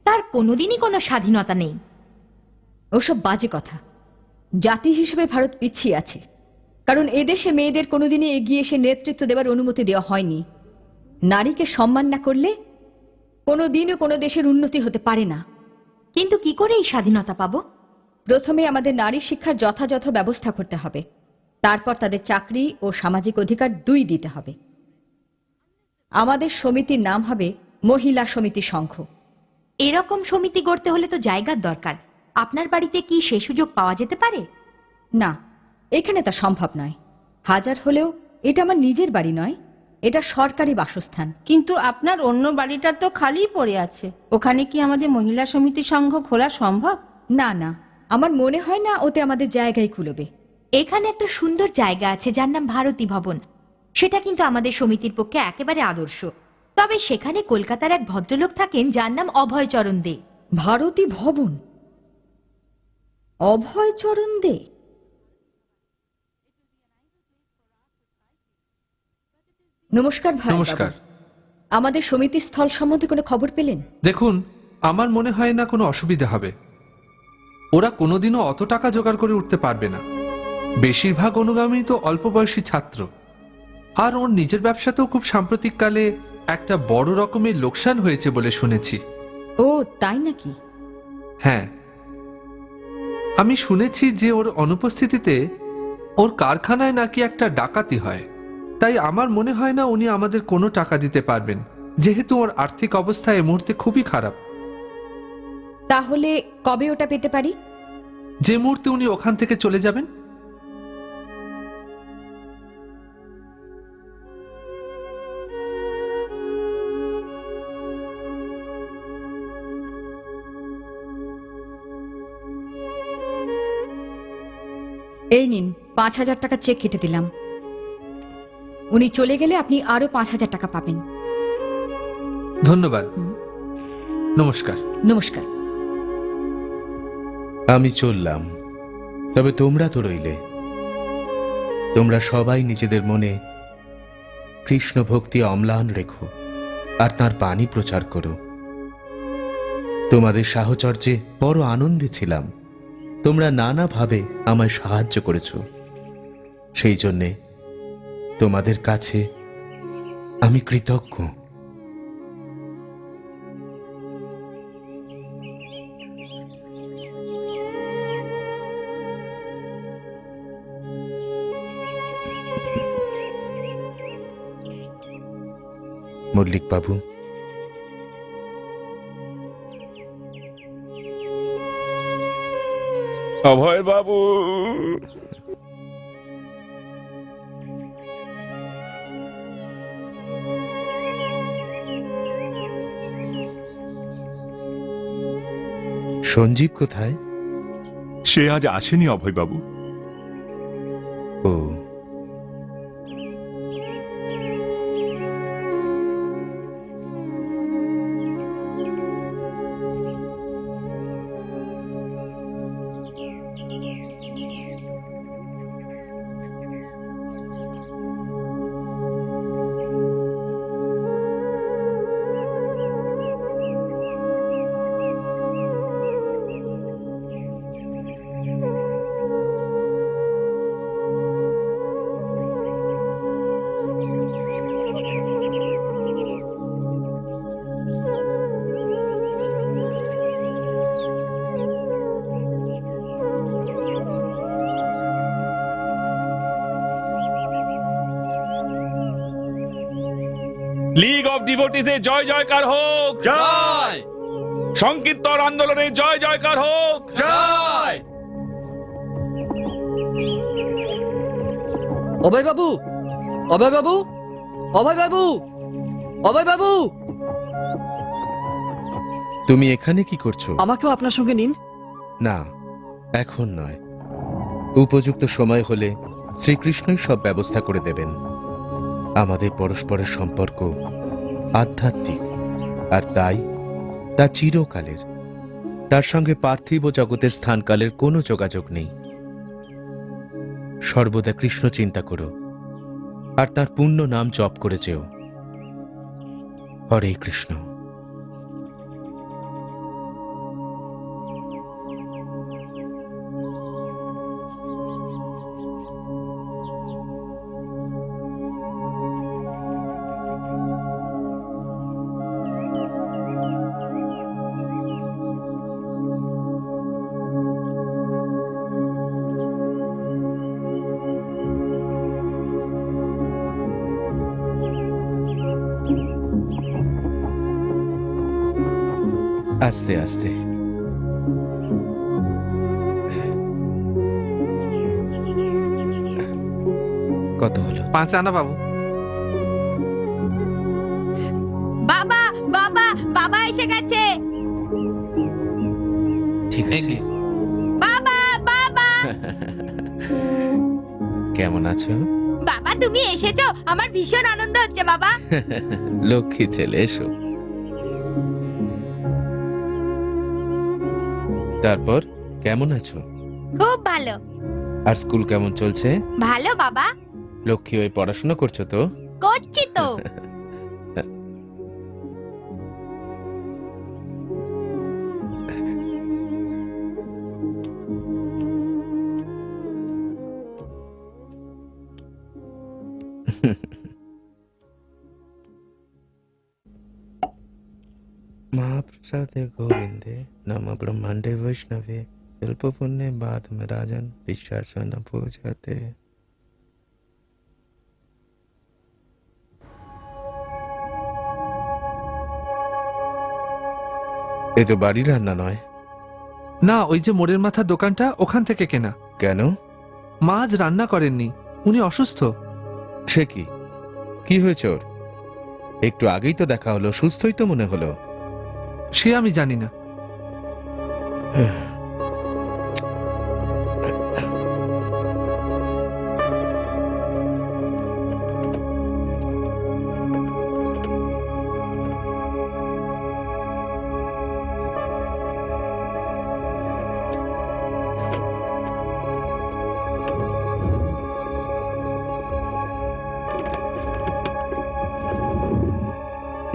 [SPEAKER 7] তার কোনোদিনই কোনো স্বাধীনতা নেই।
[SPEAKER 5] ওসব বাজে কথা। জাতি হিসেবে ভারত পিছিয়ে আছে, কারণ এদেশে মেয়েদের কোনোদিনই এগিয়ে এসে নেতৃত্ব দেওয়ার অনুমতি দেওয়া হয়নি। নারীকে সম্মান না করলে কোনোদিনও কোনো দেশের উন্নতি হতে পারে না।
[SPEAKER 7] কিন্তু কি করে এই স্বাধীনতা পাবো?
[SPEAKER 5] প্রথমে আমাদের নারী শিক্ষার যথাযথ ব্যবস্থা করতে হবে, তারপর তাদের চাকরি ও সামাজিক অধিকার দুই দিতে হবে। আমাদের সমিতির নাম হবে মহিলা সমিতি সংঘ।
[SPEAKER 7] এরকম সমিতি গড়তে হলে তো জায়গার দরকার। আপনার বাড়িতে কি সে সুযোগ পাওয়া যেতে পারে?
[SPEAKER 5] না, এখানে তা সম্ভব নয়। হাজার হলেও এটা আমার নিজের বাড়ি নয়, এটা সরকারি বাসস্থান।
[SPEAKER 20] কিন্তু আপনার অন্য বাড়িটা তো খালি পড়ে আছে, ওখানে কি আমাদের মহিলা সমিতি সংঘ খোলা সম্ভব?
[SPEAKER 5] না না, আমার মনে হয় না ওতে আমাদের জায়গায় কুলোবে।
[SPEAKER 7] এখানে একটা সুন্দর জায়গা আছে যার নাম ভারতী ভবন। সেটা কিন্তু আমাদের সমিতির পক্ষে একেবারে আদর্শ। তবে সেখানে কলকাতার এক ভদ্রলোক থাকেন যার নাম অভয়চরণ দে।
[SPEAKER 5] ভারতী ভবন? অভয়চরণ দে? নমস্কার ভাই।
[SPEAKER 8] নমস্কার।
[SPEAKER 5] আমাদের সমিতি স্থল সম্বন্ধে কোনো খবর পেলেন?
[SPEAKER 8] দেখুন, আমার মনে হয় না কোনো অসুবিধা হবে। ওরা কোনোদিনও অত টাকা জোগাড় করে উঠতে পারবে না। বেশিরভাগ অনুগামী তো অল্প বয়সী ছাত্র, আর ওর নিজের ব্যবসাতেও খুব সাম্প্রতিককালে একটা বড় রকমের লোকসান হয়েছে বলে শুনেছি।
[SPEAKER 5] ও তাই নাকি?
[SPEAKER 8] হ্যাঁ, আমি শুনেছি যে ওর অনুপস্থিতিতে ওর কারখানায় নাকি একটা ডাকাতি হয়। তাই আমার মনে হয় না উনি আমাদের কোনো টাকা দিতে পারবেন, যেহেতু ওর আর্থিক অবস্থা এই মুহূর্তে খুবই খারাপ।
[SPEAKER 5] তাহলে কবে ওটা পেতে পারি?
[SPEAKER 8] যে মুহূর্তে উনি ওখান থেকে চলে যাবেন।
[SPEAKER 5] এই নিন, 5,000 টাকা চেক কেটে দিলাম। উনি চলে গেলে আপনি আরো 5,000 টাকা পাবেন।
[SPEAKER 8] ধন্যবাদ। নমস্কার।
[SPEAKER 5] নমস্কার।
[SPEAKER 1] আমি চললাম, তবে তোমরা তো রইলে। তোমরা সবাই নিজেদের মনে কৃষ্ণ ভক্তি অম্লান রেখো আর তার বাণী প্রচার করো। তোমাদের সাহচর্যে বড় আনন্দে ছিলাম। তোমরা নানাভাবে আমায় সাহায্য করেছ, সেই জন্যে তোমাদের কাছে আমি কৃতজ্ঞ। মল্লিক বাবু,
[SPEAKER 19] অভয় বাবু,
[SPEAKER 1] সঞ্জীব কোথায়?
[SPEAKER 13] সে আজ আসেনি অভয়বাবু।
[SPEAKER 1] ও,
[SPEAKER 19] লীগ অফ ডিভোটিসে জয় জয়কার হোক, জয়। সংকীর্তন আন্দোলনে জয় জয়কার হোক, জয়।
[SPEAKER 10] অভয় বাবু, অভয় বাবু, অভয় বাবু, অভয় বাবু,
[SPEAKER 1] তুমি এখানে কি করছো?
[SPEAKER 10] আমাকেও আপনার সঙ্গে নিন।
[SPEAKER 1] না, এখন নয়। উপযুক্ত সময় হলে শ্রীকৃষ্ণই সব ব্যবস্থা করে দেবেন। আমাদের পরস্পরের সম্পর্ক আধ্যাত্মিক, আর তাই তা চিরকালের। তার সঙ্গে পার্থিব জগতের স্থানকালের কোনো যোগাযোগ নেই। সর্বদা কৃষ্ণ চিন্তা করো, আর তার পূর্ণ নাম জপ করে যেও। হরে কৃষ্ণ। আস্তে আস্তে। কত হলো?
[SPEAKER 8] 5 আনা বাবু।
[SPEAKER 7] বাবা বাবা বাবা এসে গেছে।
[SPEAKER 1] ঠিক আছে।
[SPEAKER 7] বাবা বাবা
[SPEAKER 1] কেমন আছো?
[SPEAKER 7] বাবা তুমি এসেছো, আমার ভীষণ আনন্দ হচ্ছে বাবা।
[SPEAKER 1] লক্ষ্মী ছেলে, এসো। তারপর কেমন আছো?
[SPEAKER 4] খুব ভালো।
[SPEAKER 1] আর স্কুল কেমন চলছে?
[SPEAKER 4] ভালো বাবা।
[SPEAKER 1] লক্ষ্মী, ওই পড়াশোনা করছো তো?
[SPEAKER 4] করছি তো।
[SPEAKER 1] মহাপ্রসাদে গোবিন্দে নম ব্রহ্মাণ্ডে বৈষ্ণবে শিল্প পুণ্যে বাদ মে রাজন বিশ্বাস ন পূজাতে। এ তো বাড়ির রান্না নয়।
[SPEAKER 8] না, ওই যে মোড়ের মাথার দোকানটা, ওখান থেকে কেনা।
[SPEAKER 1] কেন?
[SPEAKER 8] মা আজ রান্না করেননি, উনি অসুস্থ।
[SPEAKER 1] সে কি? কি হয়েছে ওর? একটু আগেই তো দেখা হলো, সুস্থই তো মনে হলো।
[SPEAKER 8] সে আমি জানি না।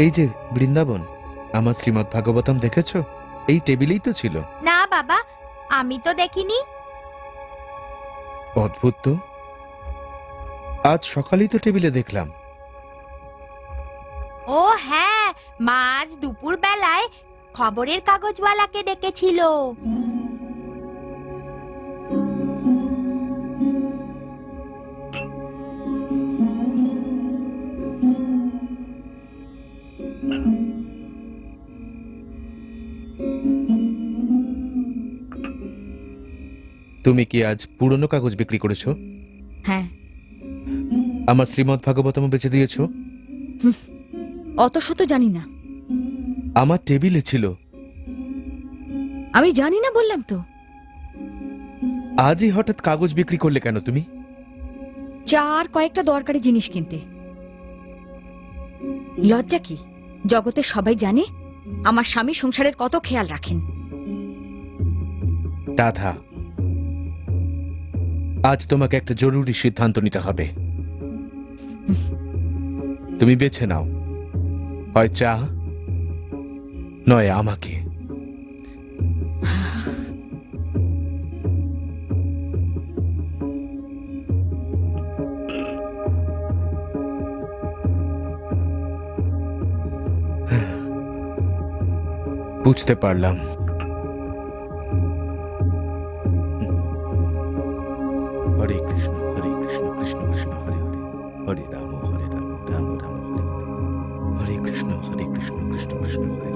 [SPEAKER 1] এই যে বৃন্দাবন, আমার শ্রীমদ্ ভাগবতম দেখেছো? এই টেবিলেই তো ছিল।
[SPEAKER 4] না বাবা, আমি তো দেখিনি।
[SPEAKER 1] অদ্ভুত তো, আজ সকালেই তো টেবিলে দেখলাম।
[SPEAKER 4] ও হ্যাঁ, মা আজ দুপুর বেলায় খবরের কাগজওয়ালাকে ডেকেছিল।
[SPEAKER 1] তুমি কি আজ পুরনো কাগজ বিক্রি করেছো?
[SPEAKER 5] হ্যাঁ।
[SPEAKER 1] আমার শ্রীমদ্ ভাগবতম বেচে দিয়েছো?
[SPEAKER 5] অত শত জানি না।
[SPEAKER 1] আমার টেবিলে ছিল।
[SPEAKER 5] আমি জানি না বললাম তো।
[SPEAKER 1] আজই হঠাৎ কাগজ বিক্রি করলে কেন তুমি?
[SPEAKER 5] চা আর কয়েকটা দরকারি জিনিস কিনতে। লজ্জা কি? জগতের সবাই জানে আমার স্বামী সংসারের কত খেয়াল রাখেন।
[SPEAKER 1] রাধা, আজ তোমাকে একটা জরুরি সিদ্ধান্ত নিতে হবে। তুমি বেছে নাও, হয় চা নয় আমাকে। বুঝতে পারলাম। হরে কৃষ্ণ কৃষ্ণ কৃষ্ণ হরে হরে, হরে রাম রাম রাম রাম হরে হরে, হরে কৃষ্ণ কৃষ্ণ কৃষ্ণ হরে